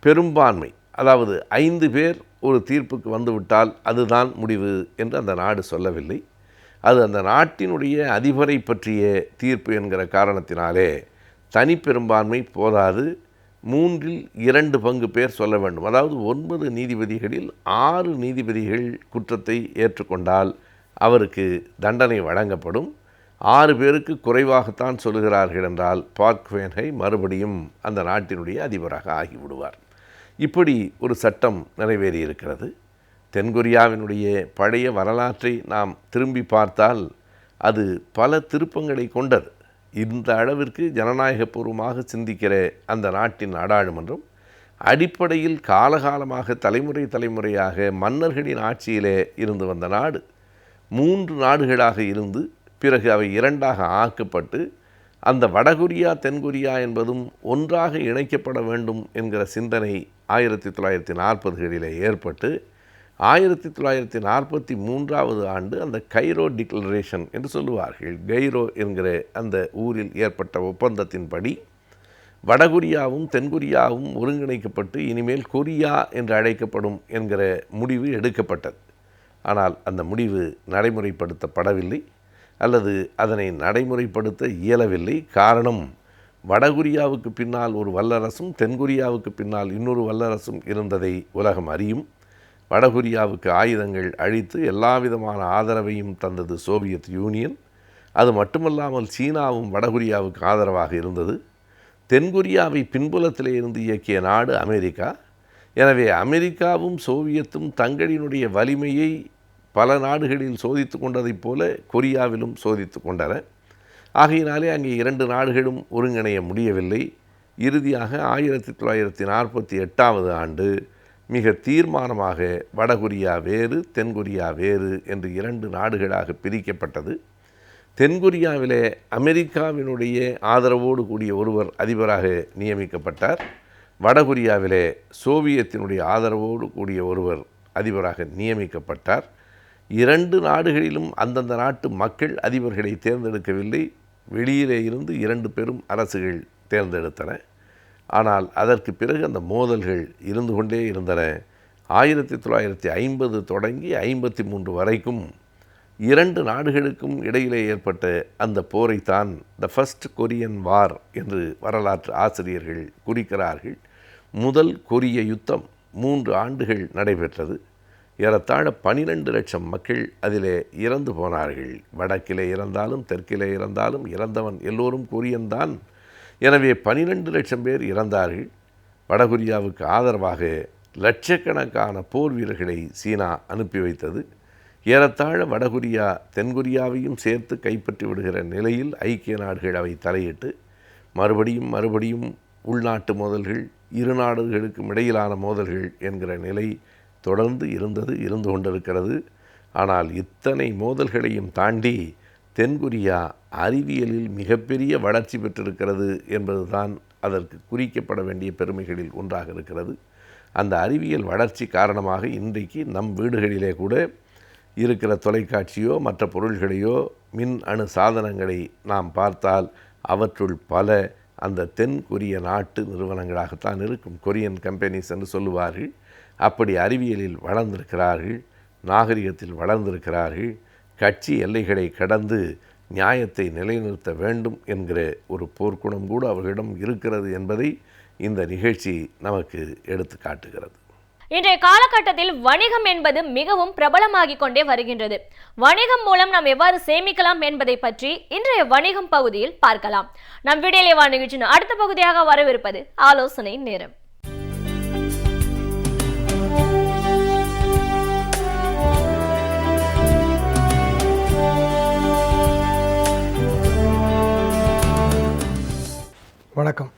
பெரும்பான்மை, அதாவது 5 பேர் ஒரு தீர்ப்புக்கு வந்துவிட்டால் அதுதான் முடிவு என்று அந்த நாடு சொல்லவில்லை. அது அந்த நாட்டினுடைய அதிபரை பற்றிய தீர்ப்பு என்கிற காரணத்தினாலே தனி பெரும்பான்மை போதாது, 3/2 பங்கு பேர் சொல்ல வேண்டும். அதாவது 9 நீதிபதிகளில் 6 நீதிபதிகள் குற்றத்தை ஏற்றுக்கொண்டால் அவருக்கு தண்டனை வழங்கப்படும். 6 பேருக்கு குறைவாகத்தான் சொல்லுகிறார்கள் என்றால் பார்க் வென்ஹை மறுபடியும் அந்த நாட்டினுடைய அதிபராக ஆகிவிடுவார். இப்படி ஒரு சட்டம் நிறைவேறியிருக்கிறது. தென்கொரியாவினுடைய பழைய வரலாற்றை நாம் திரும்பி பார்த்தால் அது பல திருப்பங்களை கொண்டது. இந்த அளவிற்கு ஜனநாயகபூர்வமாக சிந்திக்கிற அந்த நாட்டின் நாடாளுமன்றம் அடிப்படையில் காலகாலமாக தலைமுறையாக மன்னர்களின் ஆட்சியிலே இருந்து வந்த நாடு. 3 நாடுகளாக இருந்து பிறகு அவை 2ஆக ஆக்கப்பட்டு அந்த வடகொரியா தென்கொரியா என்பதும் ஒன்றாக இணைக்கப்பட வேண்டும் என்கிற சிந்தனை 1940களிலே ஏற்பட்டு 1943 ஆண்டு அந்த கைரோ டிக்ளரேஷன் என்று சொல்லுவார்கள், கைரோ என்கிற அந்த ஊரில் ஏற்பட்ட ஒப்பந்தத்தின்படி வடகொரியாவும் தென்கொரியாவும் ஒருங்கிணைக்கப்பட்டு இனிமேல் கொரியா என்று அழைக்கப்படும் என்கிற முடிவு எடுக்கப்பட்டது. ஆனால் அந்த முடிவு நடைமுறைப்படுத்தப்படவில்லை, அல்லது அதனை நடைமுறைப்படுத்த இயலவில்லை. காரணம், வடகொரியாவுக்கு பின்னால் ஒரு வல்லரசும் தென்கொரியாவுக்கு பின்னால் இன்னொரு வல்லரசும் இருந்ததை உலகம் அறியும். வடகொரியாவுக்கு ஆயுதங்கள் அழித்து எல்லா விதமான ஆதரவையும் தந்தது சோவியத் யூனியன். அது மட்டுமல்லாமல் சீனாவும் வடகொரியாவுக்கு ஆதரவாக இருந்தது. தென்கொரியாவை பின்புலத்திலே இருந்து இயக்கிய நாடு அமெரிக்கா. எனவே அமெரிக்காவும் சோவியத்தும் தங்களினுடைய வலிமையை பல நாடுகளில் சோதித்து கொண்டதைப் போல கொரியாவிலும் சோதித்து கொண்டன. ஆகையினாலே அங்கே 2 நாடுகளும் ஒருங்கிணைய முடியவில்லை. இறுதியாக 1948 ஆண்டு மிக தீர்மானமாக வடகொரியா வேறு தென்கொரியா வேறு என்று 2 நாடுகளாக பிரிக்கப்பட்டது. தென்கொரியாவிலே அமெரிக்காவினுடைய ஆதரவோடு கூடிய ஒருவர் அதிபராக நியமிக்கப்பட்டார். வடகொரியாவிலே சோவியத்தினுடைய ஆதரவோடு கூடிய ஒருவர் அதிபராக நியமிக்கப்பட்டார். 2 நாடுகளிலும் அந்தந்த நாட்டு மக்கள் அதிபர்களை தேர்ந்தெடுக்கவில்லை, வெளியிலே இருந்து 2 பெரும் அரசுகள் தேர்ந்தெடுத்தன. ஆனால் அதற்கு பிறகு அந்த மோதல்கள் இருந்து கொண்டே இருந்தன. 1950 தொடங்கி 53 வரைக்கும் 2 நாடுகளுக்கும் இடையிலே ஏற்பட்ட அந்த போரைத்தான் த ஃபர்ஸ்ட் கொரியன் வார் என்று வரலாற்று ஆசிரியர்கள் குறிக்கிறார்கள். முதல் கொரிய யுத்தம் 3 ஆண்டுகள் நடைபெற்றது. ஏறத்தாழ 12 லட்சம் மக்கள் அதிலே இறந்து போனார்கள். வடக்கிலே இறந்தாலும் தெற்கிலே இறந்தாலும் இறந்தவன் எல்லோரும் கொரியன்தான். எனவே 12 லட்சம் பேர் இறந்தார்கள். வடகொரியாவுக்கு ஆதரவாக லட்சக்கணக்கான போர் வீரர்களை சீனா அனுப்பி வைத்தது. ஏறத்தாழ வடகொரியா தென்கொரியாவையும் சேர்த்து கைப்பற்றி விடுகிற நிலையில் ஐக்கிய நாடுகள் அவை தலையிட்டு மறுபடியும் உள்நாட்டு மோதல்கள், 2 நாடுகளுக்கும் இடையிலான மோதல்கள் என்கிற நிலை தொடர்ந்து இருந்து கொண்டிருக்கிறது. ஆனால் இத்தனை மோதல்களையும் தாண்டி தென்கொரியா அறிவியலில் மிகப்பெரிய வளர்ச்சி பெற்றிருக்கிறது என்பதுதான் அதற்கு குறிக்கப்பட வேண்டிய பெருமைகளில் ஒன்றாக இருக்கிறது. அந்த அறிவியல் வளர்ச்சி காரணமாக இன்றைக்கு நம் வீடுகளிலே கூட இருக்கிற தொலைக்காட்சியோ மற்ற பொருள்களையோ மின் அணு சாதனங்களை நாம் பார்த்தால் அவற்றுள் பல அந்த தென் கொரிய நாட்டு நிறுவனங்களாகத்தான் இருக்கும். கொரியன் கம்பெனிஸ் என்று சொல்லுவார்கள். அப்படி அறிவியலில் வளர்ந்திருக்கிறார்கள், நாகரிகத்தில் வளர்ந்திருக்கிறார்கள். கட்சி எல்லைகளை கடந்து நியாயத்தை நிலைநிறுத்த வேண்டும் என்கிற ஒரு போர்க்குணம் கூட அவர்களிடம் இருக்கிறது என்பதை இந்த நிகழ்ச்சி நமக்கு எடுத்து காட்டுகிறது. இன்றைய காலகட்டத்தில் வணிகம் என்பது மிகவும் பிரபலமாகிக் கொண்டே வருகின்றது. வணிகம் மூலம் நாம் எவ்வாறு சேமிக்கலாம் என்பதை பற்றி இன்றைய வணிகம் பகுதியில் பார்க்கலாம். நம் வீடியோலேவா நிகழ்ச்சியின் அடுத்த பகுதியாக வரவிருப்பது ஆலோசனை நேரம். வணக்கம்.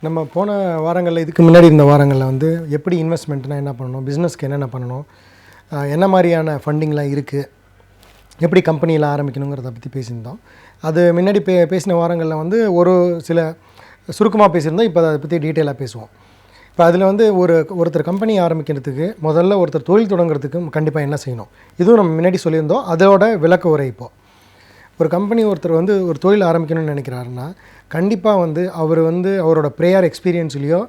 நம்ம போன வாரங்களில் இதுக்கு முன்னாடி இருந்த வாரங்களில் வந்து எப்படி இன்வெஸ்ட்மெண்ட்னால் என்ன பண்ணணும், பிஸ்னஸ்க்கு என்னென்ன பண்ணணும், என்ன மாதிரியான ஃபண்டிங்லாம் இருக்குது, எப்படி கம்பெனியில் ஆரம்பிக்கணுங்கிறத பற்றி பேசியிருந்தோம். அது முன்னாடி பேசின வாரங்களில் வந்து ஒரு சில சுருக்கமாக பேசியிருந்தோம். இப்போ அதை பற்றி டீட்டெயிலாக பேசுவோம். இப்போ அதில் வந்து ஒருத்தர் கம்பெனி ஆரம்பிக்கிறதுக்கு முதல்ல ஒருத்தர் தொழில் தொடங்குறதுக்கு கண்டிப்பாக என்ன செய்யணும், இதுவும் நம்ம முன்னாடி சொல்லியிருந்தோம். அதோட விளக்க உரை இப்போது ஒரு கம்பெனி ஒருத்தர் வந்து ஒரு தொழில் ஆரம்பிக்கணும்னு நினைக்கிறாருன்னா கண்டிப்பாக வந்து அவர் வந்து அவரோட ப்ரேயர் எக்ஸ்பீரியன்ஸ்லையோ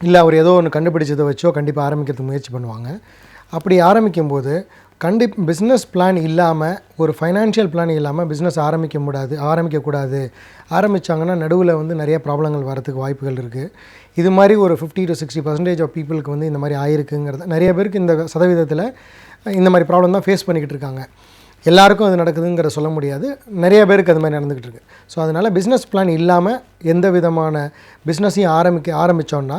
இல்லை அவர் ஏதோ ஒன்று கண்டுபிடிச்சதை வச்சோ கண்டிப்பாக ஆரம்பிக்கிறதுக்கு முயற்சி பண்ணுவாங்க. அப்படி ஆரம்பிக்கும்போது பிஸ்னஸ் பிளான் இல்லாமல், ஒரு ஃபைனான்ஷியல் பிளான் இல்லாமல் பிஸ்னஸ் ஆரம்பிக்கக்கூடாது. ஆரம்பித்தாங்கன்னா நடுவில் வந்து நிறைய ப்ராப்ளங்கள் வரதுக்கு வாய்ப்புகள் இருக்குது. இது மாதிரி ஒரு 50 to 60% ஆஃப் பீப்புளுக்கு வந்து இந்த மாதிரி ஆயிருக்குங்கிறது, நிறைய பேருக்கு இந்த சதவீதத்தில் இந்த மாதிரி ப்ராப்ளம் தான் ஃபேஸ் பண்ணிக்கிட்டு இருக்காங்க. எல்லாருக்கும் அது நடக்குதுங்கிற சொல்ல முடியாது, நிறைய பேருக்கு அது மாதிரி நடந்துக்கிட்டு இருக்குது. ஸோ அதனால் பிஸ்னஸ் பிளான் இல்லாமல் எந்த விதமான பிஸ்னஸையும் ஆரம்பித்தோன்னா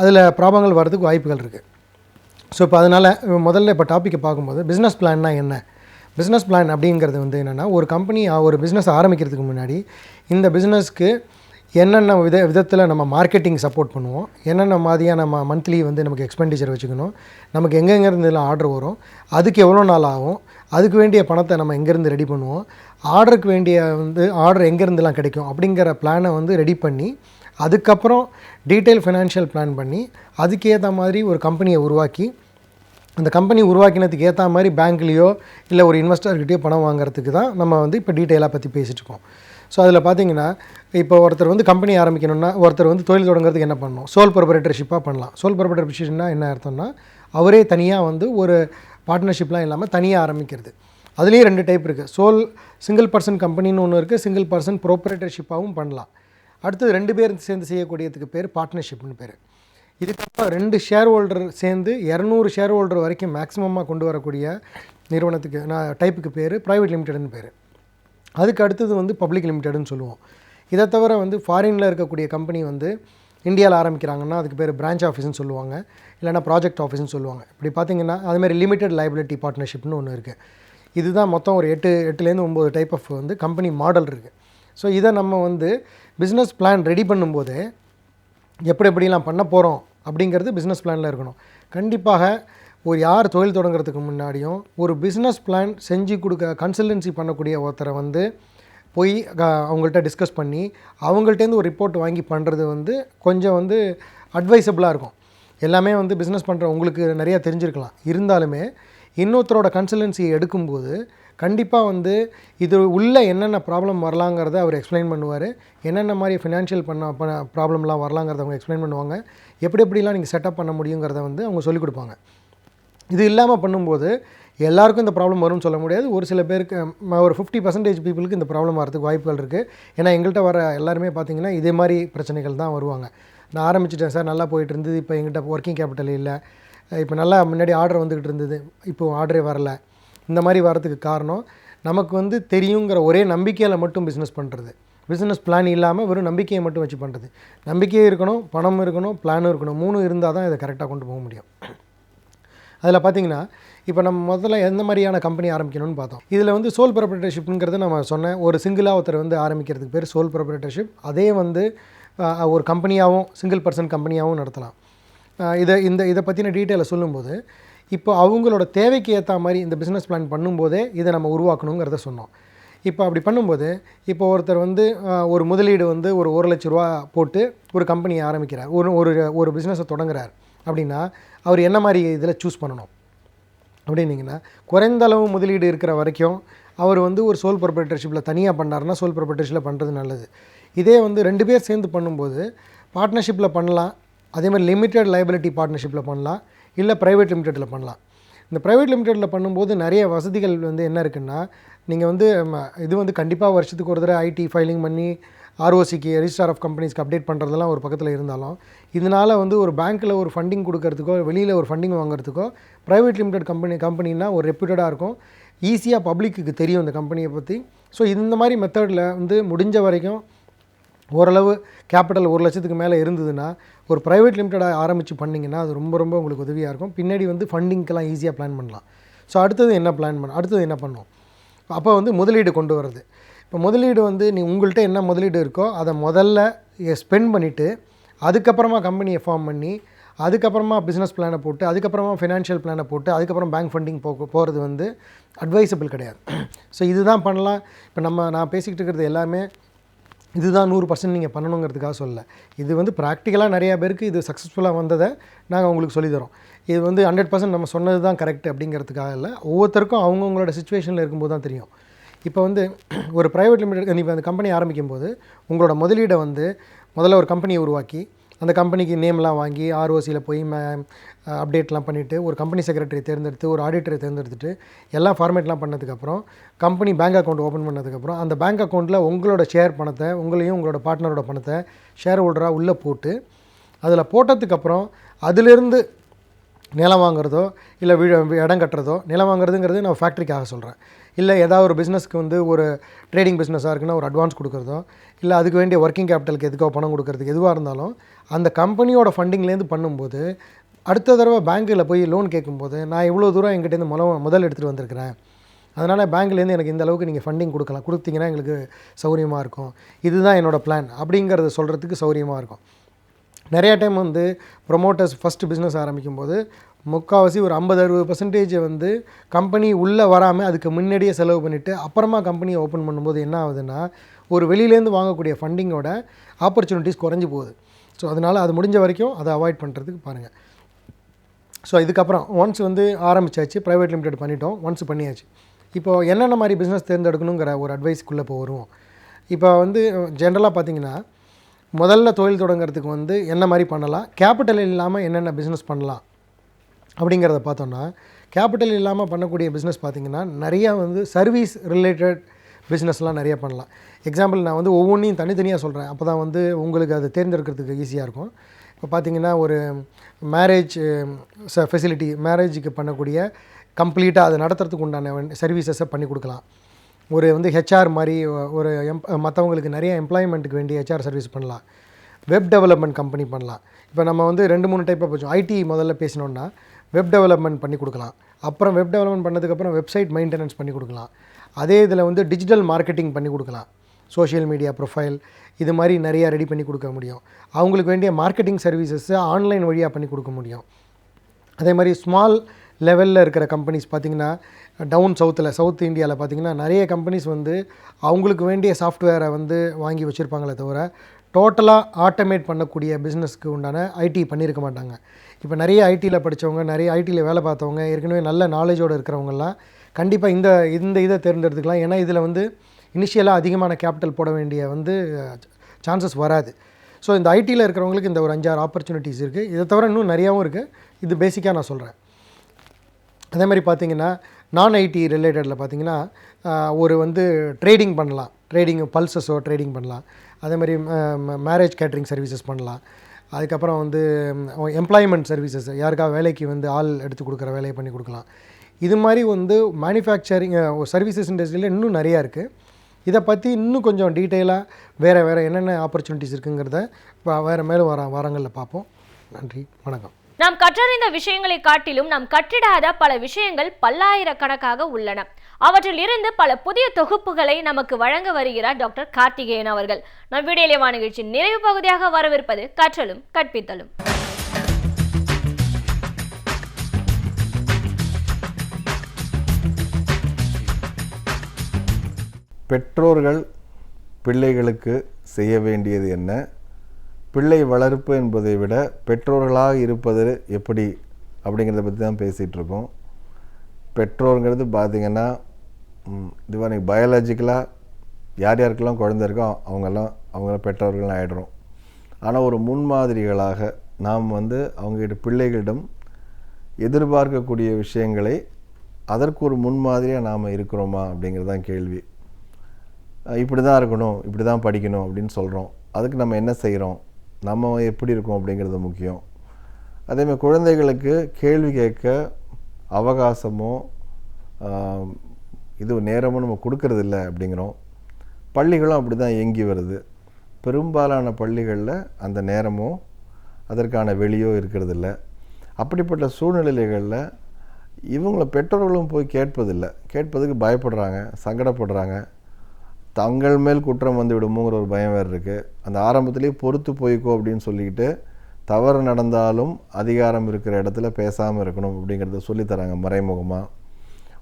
அதில் ப்ராப்ளங்கள் வரதுக்கு வாய்ப்புகள் இருக்குது. ஸோ இப்போ அதனால் முதல்ல இப்போ டாப்பிக்கை பார்க்கும்போது பிஸ்னஸ் பிளான்னா என்ன, பிஸ்னஸ் பிளான் அப்படிங்கிறது வந்து என்னென்னா, ஒரு பிஸ்னஸ் ஆரம்பிக்கிறதுக்கு முன்னாடி இந்த பிஸ்னஸ்க்கு என்னென்ன விதத்தில் நம்ம மார்க்கெட்டிங் சப்போர்ட் பண்ணுவோம், என்னென்ன மாதிரியாக நம்ம மந்த்லி வந்து நமக்கு எக்ஸ்பெண்டிச்சர் வச்சுக்கணும், நமக்கு எங்கெங்கேருந்துலாம் ஆர்டர் வரும், அதுக்கு எவ்வளோ நாள் ஆகும், அதுக்கு வேண்டிய பணத்தை நம்ம எங்கேருந்து ரெடி பண்ணுவோம், ஆர்டருக்கு வேண்டிய ஆர்டர் எங்கேருந்துலாம் கிடைக்கும் அப்படிங்கிற பிளானை வந்து ரெடி பண்ணி, அதுக்கப்புறம் டீட்டெயில் ஃபினான்ஷியல் பிளான் பண்ணி அதுக்கேற்ற மாதிரி ஒரு கம்பெனியை உருவாக்கி, அந்த கம்பெனி உருவாக்கினதுக்கு ஏற்ற மாதிரி பேங்க்லேயோ இல்லை ஒரு இன்வெஸ்டர்கிட்டயோ பணம் வாங்குறதுக்கு தான் நம்ம வந்து இப்போ டீட்டெயிலாக பற்றி பேசிகிட்ருக்கோம். ஸோ அதில் பார்த்தீங்கன்னா இப்போ ஒருத்தர் வந்து கம்பெனி ஆரம்பிக்கணும்னா, ஒருத்தர் வந்து தொழில் தொடங்குறதுக்கு என்ன பண்ணணும், சோல் ப்ரொப்ரைட்டர்ஷிப்பாக பண்ணலாம். சோல் ப்ரொப்ரைட்டர்ஷிப்னா என்ன அர்த்தம்னா, அவரே தனியாக வந்து ஒரு பார்ட்னர்ஷிப்லாம் இல்லாமல் தனியாக ஆரம்பிக்கிறது. அதுலேயே 2 டைப் இருக்குது. சிங்கிள் பர்சன் கம்பெனின்னு ஒன்று இருக்குது, சிங்கிள் பர்சன் ப்ரொப்ரைட்டர்ஷிப்பாகவும் பண்ணலாம். அடுத்தது 2 பேர் சேர்ந்து செய்யக்கூடியதுக்கு பேர் பார்ட்னர்ஷிப்னு பேர். இதுக்கப்புறம் 2 ஷேர் ஹோல்டர் சேர்ந்து 200 ஷேர் ஹோல்டர் வரைக்கும் மேக்ஸிமமாக கொண்டு வரக்கூடிய நிறுவனத்துக்கு டைப்புக்கு பேர் ப்ரைவேட் லிமிடெட்னு பேர். அதுக்கு அடுத்தது வந்து பப்ளிக் லிமிடெட்னு சொல்லுவோம். இதை தவிர வந்து ஃபாரினில் இருக்கக்கூடிய கம்பெனி வந்து இந்தியாவில் ஆரம்பிக்கிறாங்கன்னா அதுக்கு பேர் பிரான்ச் ஆஃபீஸ்னு சொல்லுவாங்க, இல்லைனா ப்ராஜெக்ட் ஆஃபீஸ்னு சொல்லுவாங்க. இப்படி பார்த்திங்கன்னா அதுமாதிரி லிமிடெட் லைபிலிட்டி பார்ட்னர்ஷிப்னு ஒன்று இருக்குது. இதுதான் மொத்தம் ஒரு 8லேருந்து 9 டைப் ஆஃப் வந்து கம்பெனி மாடல் இருக்குது. ஸோ இதை நம்ம வந்து பிஸ்னஸ் பிளான் ரெடி பண்ணும்போது எப்படிலாம் பண்ண போகிறோம் அப்படிங்கிறது பிஸ்னஸ் பிளானில் இருக்கணும். கண்டிப்பாக யார் தொழில் தொடங்குறதுக்கு முன்னாடியும் ஒரு பிஸ்னஸ் பிளான் செஞ்சு கன்சல்டன்சி பண்ணக்கூடிய ஒருத்தரை வந்து போய் அவங்கள்ட்ட டிஸ்கஸ் பண்ணி அவங்கள்ட்டேருந்து ஒரு ரிப்போர்ட் வாங்கி பண்ணுறது வந்து கொஞ்சம் வந்து அட்வைசபிளாக இருக்கும். எல்லாமே வந்து பிஸ்னஸ் பண்ணுற உங்களுக்கு நிறையா தெரிஞ்சிருக்கலாம், இருந்தாலுமே இன்னொருத்தரோட கன்சல்டன்சி எடுக்கும்போது கண்டிப்பாக வந்து இது உள்ள என்னென்ன ப்ராப்ளம் வரலாங்கிறத அவர் எக்ஸ்பிளைன் பண்ணுவார், என்னென்ன மாதிரி ஃபினான்ஷியல் ப்ராப்ளம்லாம் வரலாங்கிறத அவங்க எக்ஸ்பிளைன் பண்ணுவாங்க, எப்படிலாம் நீங்கள் செட்டப் பண்ண முடியுங்கிறத வந்து அவங்க சொல்லிக் கொடுப்பாங்க. இது இல்லாமல் பண்ணும்போது எல்லாருக்கும் இந்த ப்ராப்ளம் வரும்னு சொல்ல முடியாது. ஒரு சில பேருக்கு, ஒரு 50% பீப்புளுக்கு இந்த ப்ராப்ளம் வரதுக்கு வாய்ப்புகள் இருக்குது. ஏன்னா எங்கள்கிட்ட வர எல்லாருமே பார்த்திங்கன்னா இதே மாதிரி பிரச்சனைகள் தான் வருவாங்க. நான் ஆரம்பிச்சிட்டேன் சார், நல்லா போயிட்டு இருந்தது, இப்போ எங்கிட்ட ஒர்க்கிங் கேபிட்டல் இல்லை, இப்போ நல்லா முன்னாடி ஆர்டர் வந்துக்கிட்டு இருந்தது, இப்போது ஆர்டரே வரல. இந்த மாதிரி வரதுக்கு காரணம் நமக்கு வந்து தெரியுங்கிற ஒரே நம்பிக்கையில் மட்டும் பிஸ்னஸ் பண்ணுறது, பிஸ்னஸ் பிளான் இல்லாமல் வெறும் நம்பிக்கையை மட்டும் வச்சு பண்ணுறது. நம்பிக்கையும் இருக்கணும், பணம் இருக்கணும், பிளானும் இருக்கணும். 3 இருந்தால் தான் இதை கரெக்டாக கொண்டு போக முடியும். அதில் பார்த்திங்கன்னா இப்போ நம்ம முதல்ல எந்த மாதிரியான கம்பெனி ஆரம்பிக்கணும்னு பார்த்தோம். இதில் வந்து சோல் ப்ரொப்ரைட்டர்ஷிப்ங்கிறது நம்ம சொன்னேன், ஒரு சிங்கிளாக ஒருத்தர் வந்து ஆரம்பிக்கிறதுக்கு பேர் சோல் ப்ரொப்ரைட்டர்ஷிப். அதே வந்து ஒரு கம்பெனியாகவும் சிங்கிள் பர்சன் கம்பெனியாகவும் நடத்தலாம். இதை பற்றின டீட்டெயிலை சொல்லும்போது இப்போ அவங்களோட தேவைக்கு ஏற்ற மாதிரி இந்த பிஸ்னஸ் பிளான் பண்ணும்போதே இதை நம்ம உருவாக்கணுங்கிறத சொன்னோம். இப்போ அப்படி பண்ணும்போது இப்போ ஒருத்தர் வந்து ஒரு முதலீடு வந்து ஒரு 1 லட்ச ரூபா போட்டு ஒரு கம்பெனியை ஆரம்பிக்கிறார், ஒரு பிஸ்னஸை தொடங்குறார். அப்படின்னா அவர் என்ன மாதிரி இதில் சூஸ் பண்ணணும் அப்படின்னீங்கன்னா, குறைந்த அளவு முதலீடு இருக்கிற வரைக்கும் அவர் வந்து ஒரு சோல் ப்ரொப்ரைட்டர்ஷிப்பில் தனியாக பண்ணாருன்னா சோல் ப்ரொப்ரைட்டர்ஷிப்பில் பண்ணுறது நல்லது. இதே வந்து 2 பேர் சேர்ந்து பண்ணும்போது பார்ட்னர்ஷிப்பில் பண்ணலாம். அதே மாதிரி லிமிடெட் லைபிலிட்டி பார்ட்னர்ஷிப்பில் பண்ணலாம், இல்லை ப்ரைவேட் லிமிடெட்டில் பண்ணலாம். இந்த ப்ரைவேட் லிமிடெட்டில் பண்ணும்போது நிறைய வசதிகள் வந்து என்ன இருக்குன்னா, நீங்கள் வந்து இது வந்து கண்டிப்பாக வருஷத்துக்கு ஒரு தடவை ஐடி ஃபைலிங் பண்ணி ஆர்ஓசிக்கு ரிஜிஸ்டார் ஆஃப் கம்பெனிஸ்க்கு அப்டேட் பண்ணுறதெல்லாம் ஒரு பக்கத்தில் இருந்தாலும், இதனால் வந்து ஒரு பேங்க்கில் ஒரு ஃபண்டிங் கொடுக்கறதுக்கோ வெளியில் ஒரு ஃபண்டிங் வாங்குறதுக்கோ ப்ரைவேட் லிமிடெட் கம்பெனின்னா ஒரு ரெப்யூட்டடாக இருக்கும், ஈஸியாக பப்ளிக்கு தெரியும் இந்த கம்பெனியை பற்றி. ஸோ இந்த மாதிரி மெத்தடில் வந்து முடிஞ்ச வரைக்கும் ஓரளவு கேபிட்டல் 1 லட்சத்துக்கு மேலே இருந்ததுன்னா ஒரு ப்ரைவேட் லிமிட்டடாக ஆரம்பித்து பண்ணிங்கன்னா அது ரொம்ப ரொம்ப உங்களுக்கு உதவியாக இருக்கும். பின்னாடி வந்து ஃபண்டிங்க்கெல்லாம் ஈஸியாக பிளான் பண்ணலாம். ஸோ அடுத்தது என்ன பண்ணணும், அப்போ வந்து முதலீடு கொண்டு வர்றது. இப்போ முதலீடு வந்து உங்கள்கிட்ட என்ன முதலீடு இருக்கோ அதை முதல்ல ஸ்பெண்ட் பண்ணிவிட்டு அதுக்கப்புறமா கம்பெனியை ஃபார்ம் பண்ணி அதுக்கப்புறமா பிஸ்னஸ் பிளானை போட்டு அதுக்கப்புறமா ஃபினான்ஷியல் பிளானை போட்டு அதுக்கப்புறம் பேங்க் ஃபண்டிங் போகிறது வந்து அட்வைசபிள் கிடையாது. ஸோ இதுதான் பண்ணலாம். இப்போ நான் பேசிக்கிட்டு இருக்கிறது எல்லாமே இதுதான் 100% நீங்கள் பண்ணணுங்கிறதுக்காக சொல்லலை. இது வந்து ப்ராக்டிக்கலாக நிறையா பேருக்கு இது சக்ஸஸ்ஃபுல்லாக வந்ததை நாங்கள் உங்களுக்கு சொல்லித்தரோம். இது வந்து 100% நம்ம சொன்னது தான் கரெக்ட் அப்படிங்கிறதுக்காக இல்லை, ஒவ்வொருத்தருக்கும் அவங்கவுங்களோட சுச்சுவேஷனில் இருக்கும்போது தான் தெரியும். இப்போ வந்து ஒரு ப்ரைவேட் லிமிடெட் இப்போ அந்த கம்பெனி ஆரம்பிக்கும் போது உங்களோட முதலீடை வந்து முதல்ல ஒரு கம்பெனியை உருவாக்கி அந்த கம்பெனிக்கு நேம்லாம் வாங்கி ஆர்ஓசியில் போய் அப்டேட்லாம் பண்ணிவிட்டு ஒரு கம்பெனி செக்ரட்டரி தேர்ந்தெடுத்து ஒரு ஆடிட்டரை தேர்ந்தெடுத்துட்டு எல்லா ஃபார்மேட்லாம் பண்ணதுக்கப்புறம் கம்பெனி பேங்க் அக்கௌண்ட் ஓப்பன் பண்ணதுக்கப்புறம் அந்த பேங்க் அக்கௌண்ட்டில் உங்களோட ஷேர் பணத்தை உங்களையும் உங்களோட பார்ட்னரோட பணத்தை ஷேர் ஹோல்டராக உள்ளே போட்டு அதில் போட்டதுக்கப்புறம் அதிலிருந்து நிலம் வாங்குறதோ இல்லை இடம் கட்டுறதோ, நிலம் வாங்குறதுங்கிறது நான் ஃபேக்ட்ரிக்காக சொல்கிறேன், இல்லை ஏதாவது ஒரு பிஸ்னஸ்க்கு வந்து ஒரு ட்ரேடிங் பிஸ்னஸாக இருக்குன்னா ஒரு அட்வான்ஸ் கொடுக்குறதோ இல்லை அதுக்கு வேண்டிய ஒர்க்கிங் கேபிட்டலுக்கு எதுக்கோ பணம் கொடுக்குறதுக்கு எதுவாக இருந்தாலும் அந்த கம்பெனியோட ஃபண்டிங்லேருந்து பண்ணும்போது அடுத்த தடவை பேங்க்கில் போய் லோன் கேட்கும்போது நான் இவ்வளோ தூரம் எங்கிட்டேருந்து முதல் எடுத்துகிட்டு வந்திருக்கிறேன், அதனால் பேங்க்லேருந்து எனக்கு இந்த அளவுக்கு நீங்கள் ஃபண்டிங் கொடுத்தீங்கன்னா எங்களுக்கு சௌகரியமாக இருக்கும், இதுதான் என்னோடய பிளான் அப்படிங்கிறத சொல்கிறதுக்கு சௌகரியமாக இருக்கும். நிறையா டைம் வந்து ப்ரொமோட்டர்ஸ் ஃபஸ்ட்டு பிஸ்னஸ் ஆரம்பிக்கும் போது முக்கால்வாசி ஒரு 50-60% வந்து கம்பெனி உள்ளே வராமல் அதுக்கு முன்னாடியே செலவு பண்ணிவிட்டு அப்புறமா கம்பெனியை ஓப்பன் பண்ணும்போது என்ன ஆகுதுன்னா ஒரு வெளியிலேருந்து வாங்கக்கூடிய ஃபண்டிங்கோட ஆப்பர்ச்சுனிட்டிஸ் குறைஞ்சி போகுது. ஸோ அதனால் அது முடிஞ்ச வரைக்கும் அதை அவாய்ட் பண்ணுறதுக்கு பாருங்கள். ஸோ இதுக்கப்புறம் ஒன்ஸ் வந்து ஆரம்பித்தாச்சு, ப்ரைவேட் லிமிடெட் பண்ணிட்டோம், ஒன்ஸ் பண்ணியாச்சு. இப்போது என்னென்ன மாதிரி பிஸ்னஸ் தேர்ந்தெடுக்கணுங்கிற ஒரு அட்வைஸ்க்குள்ளே இப்போ வருவோம். இப்போ வந்து ஜென்ரலாக பார்த்திங்கன்னா முதல்ல தொழில் தொடங்குறதுக்கு வந்து என்ன மாதிரி பண்ணலாம், கேபிட்டல் இல்லாமல் என்னென்ன பிஸ்னஸ் பண்ணலாம் அப்படிங்கிறத பார்த்தோன்னா, கேபிட்டல் இல்லாமல் பண்ணக்கூடிய பிஸ்னஸ் பார்த்திங்கன்னா நிறையா வந்து சர்வீஸ் ரிலேட்டட் பிஸ்னஸ்லாம் நிறையா பண்ணலாம். எக்ஸாம்பிள் நான் வந்து ஒவ்வொன்றையும் தனித்தனியாக சொல்கிறேன், அப்போ தான் வந்து உங்களுக்கு அதை தேர்ந்தெடுக்கிறதுக்கு ஈஸியாக இருக்கும். இப்போ பார்த்திங்கன்னா ஒரு மேரேஜ் ஃபெசிலிட்டி, மேரேஜுக்கு பண்ணக்கூடிய கம்ப்ளீட்டாக அதை நடத்துறதுக்கு உண்டான சர்வீசஸை பண்ணி கொடுக்கலாம். ஒரு வந்து ஹெச்ஆர் மாதிரி ஒரு மற்றவங்களுக்கு நிறைய எம்ப்ளாய்மெண்ட்டுக்கு வேண்டிய ஹெச்ஆர் சர்வீஸ் பண்ணலாம். வெப் டெவலப்மெண்ட் கம்பெனி பண்ணலாம். இப்போ நம்ம வந்து 2-3 டைப்பாக போச்சோம். ஐடி முதல்ல பேசினோன்னா வெப் டெவலப்மெண்ட் பண்ணி கொடுக்கலாம். அப்புறம் வெப் டெவலப்மெண்ட் பண்ணதுக்கப்புறம் வெப்சைட் மெயின்டெனன்ஸ் பண்ணி கொடுக்கலாம். அதே இதில் வந்து டிஜிட்டல் மார்க்கெட்டிங் பண்ணி கொடுக்கலாம். சோஷியல் மீடியா ப்ரொஃபைல் இது மாதிரி நிறையா ரெடி பண்ணி கொடுக்க முடியும். அவங்களுக்கு வேண்டிய மார்க்கெட்டிங் சர்வீசஸ்ஸை ஆன்லைன் வழியாக பண்ணி கொடுக்க முடியும். அதே மாதிரி ஸ்மால் லெவலில் இருக்கிற கம்பெனிஸ் பார்த்திங்கன்னா சவுத் இந்தியாவில் பார்த்திங்கன்னா நிறைய கம்பெனிஸ் வந்து அவங்களுக்கு வேண்டிய சாஃப்ட்வேரை வந்து வாங்கி வச்சுருப்பாங்களே தவிர டோட்டலாக ஆட்டோமேட் பண்ணக்கூடிய பிஸ்னஸ்க்கு உண்டான ஐடி பண்ணியிருக்க மாட்டாங்க. இப்போ நிறைய ஐடியில் படித்தவங்க, நிறைய ஐடியில் வேலை பார்த்தவங்க, ஏற்கனவே நல்ல நாலேஜோடு இருக்கிறவங்கலாம் கண்டிப்பாக இந்த இதை தேர்ந்தெடுத்துக்கலாம். ஏன்னா இதில் வந்து இனிஷியலாக அதிகமான கேபிட்டல் போட வேண்டிய வந்து சான்சஸ் வராது. ஸோ இந்த ஐடியில் இருக்கிறவங்களுக்கு இந்த ஒரு 5-6 ஆப்பர்ச்சுனிட்டிஸ் இருக்குது. இதை தவிர இன்னும் நிறையாவும் இருக்குது. இது பேசிக்காக நான் சொல்கிறேன். அதே மாதிரி பார்த்திங்கன்னா நான் ஐடி ரிலேட்டடில் பார்த்திங்கன்னா ஒரு வந்து ட்ரேடிங் பண்ணலாம், பல்சஸோ ட்ரேடிங் பண்ணலாம். அதே மாதிரி மேரேஜ் கேட்ரிங் சர்வீசஸ் பண்ணலாம். அதுக்கப்புறம் வந்து எம்ப்ளாய்மெண்ட் சர்வீசஸ், யாருக்காக வேலைக்கு வந்து ஆள் எடுத்து கொடுக்குற வேலையை பண்ணி கொடுக்கலாம். இது மாதிரி வந்து மேனுஃபேக்சரிங் சர்வீசஸ் இண்டஸ்ட்ரியில் இன்னும் நிறையா இருக்குது. இதை பற்றி இன்னும் கொஞ்சம் டீட்டெயிலாக வேறு என்னென்ன ஆப்பர்ச்சுனிட்டிஸ் இருக்குங்கிறத மேலும் வாரங்களில் பார்ப்போம். நன்றி, வணக்கம். நாம் கற்றறிந்த விஷயங்களை காட்டிலும் நாம் கற்றிடாத பல விஷயங்கள் பல்லாயிரக்கணக்காக உள்ளன. அவற்றில் இருந்து பல புதிய தொகுப்புகளை நமக்கு வழங்க வருகிறார் டாக்டர் கார்த்திகேயன் அவர்கள். நம் வீடியோலேவா நிகழ்ச்சியின் நிறைவு பகுதியாக வரவிருப்பது கற்றலும் கற்பித்தலும். பெற்றோர்கள் பிள்ளைகளுக்கு செய்ய வேண்டியது என்ன, பிள்ளை வளர்ப்பு என்பதை விட பெற்றோர்களாக இருப்பது எப்படி அப்படிங்கிறத பற்றி தான் பேசிகிட்டு இருக்கோம். பெற்றோருங்கிறது பார்த்திங்கன்னா இது பயாலஜிக்கலாக யார் யாருக்கெல்லாம் குழந்தை இருக்கோ அவங்களாம் பெற்றோர்கள் ஆகிடுறோம். ஆனால் ஒரு முன்மாதிரிகளாக நாம் அவங்ககிட்ட பிள்ளைகளிடம் எதிர்பார்க்கக்கூடிய விஷயங்களை அதற்கு ஒரு முன்மாதிரியாக நாம் இருக்கிறோமா அப்படிங்கிறது தான் கேள்வி. இப்படி தான் இருக்கணும், இப்படி தான் படிக்கணும் அப்படின்னு சொல்கிறோம். அதுக்கு நம்ம என்ன செய்கிறோம், நம்ம எப்படி இருக்கோம் அப்படிங்கிறது முக்கியம். அதேமாதிரி குழந்தைகளுக்கு கேள்வி கேட்க அவகாசமோ இது நேரமோ நம்ம கொடுக்கறதில்ல அப்படிங்கிறோம். பள்ளிகளும் அப்படி தான் இயங்கி வருது. பெரும்பாலான பள்ளிகளில் அந்த நேரமோ அதற்கான வெளியோ இருக்கிறதில்ல. அப்படிப்பட்ட சூழ்நிலைகளில் இவங்கள பெற்றோர்களும் போய் கேட்பதுக்கு பயப்படுறாங்க, சங்கடப்படுறாங்க. தங்கள் மேல் குற்றம் வந்து விடுமோங்கிற ஒரு பயம் வேறு இருக்குது. அந்த ஆரம்பத்திலேயே பொறுத்து போய்க்கோ அப்படின்னு சொல்லிக்கிட்டு தவறு நடந்தாலும் அதிகாரம் இருக்கிற இடத்துல பேசாமல் இருக்கணும் அப்படிங்கிறத சொல்லித்தராங்க மறைமுகமாக.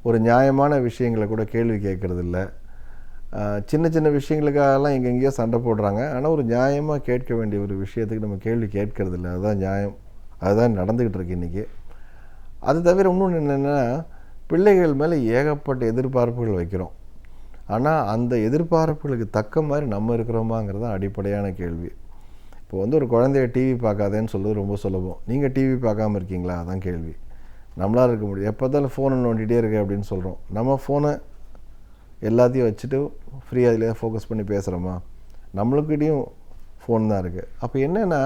ஒரு நியாயமான விஷயங்களை கூட கேள்வி கேட்குறதில்ல. சின்ன சின்ன விஷயங்களுக்காகலாம் எங்கெங்கேயோ சண்டை போடுறாங்க. ஆனால் ஒரு நியாயமாக கேட்க வேண்டிய ஒரு விஷயத்துக்கு நம்ம கேள்வி கேட்கறதில்ல. அதுதான் நியாயம். அதுதான் நடந்துக்கிட்டு இருக்கு இன்றைக்கி. அது தவிர இன்னொன்று என்னென்னா, பிள்ளைகள் மேலே ஏகப்பட்ட எதிர்பார்ப்புகள் வைக்கிறோம். ஆனால் அந்த எதிர்பார்ப்புகளுக்கு தக்க மாதிரி நம்ம இருக்கிறோமாங்கிறது தான் அடிப்படையான கேள்வி. இப்போ ஒரு குழந்தைய டிவி பார்க்காதேன்னு சொல்கிறது ரொம்ப சுலபம். நீங்கள் டிவி பார்க்காம இருக்கீங்களா, அதான் கேள்வி. நம்மளால் இருக்க முடியும். எப்போ தான் ஃபோனை நோண்டிகிட்டே இருக்கு அப்படின்னு சொல்கிறோம். நம்ம ஃபோனை எல்லாத்தையும் வச்சுட்டு ஃப்ரீயாக அதில் ஃபோக்கஸ் பண்ணி பேசுகிறோமா? நம்மளுக்கிட்டையும் ஃபோன் தான் இருக்குது. அப்போ என்னென்னா,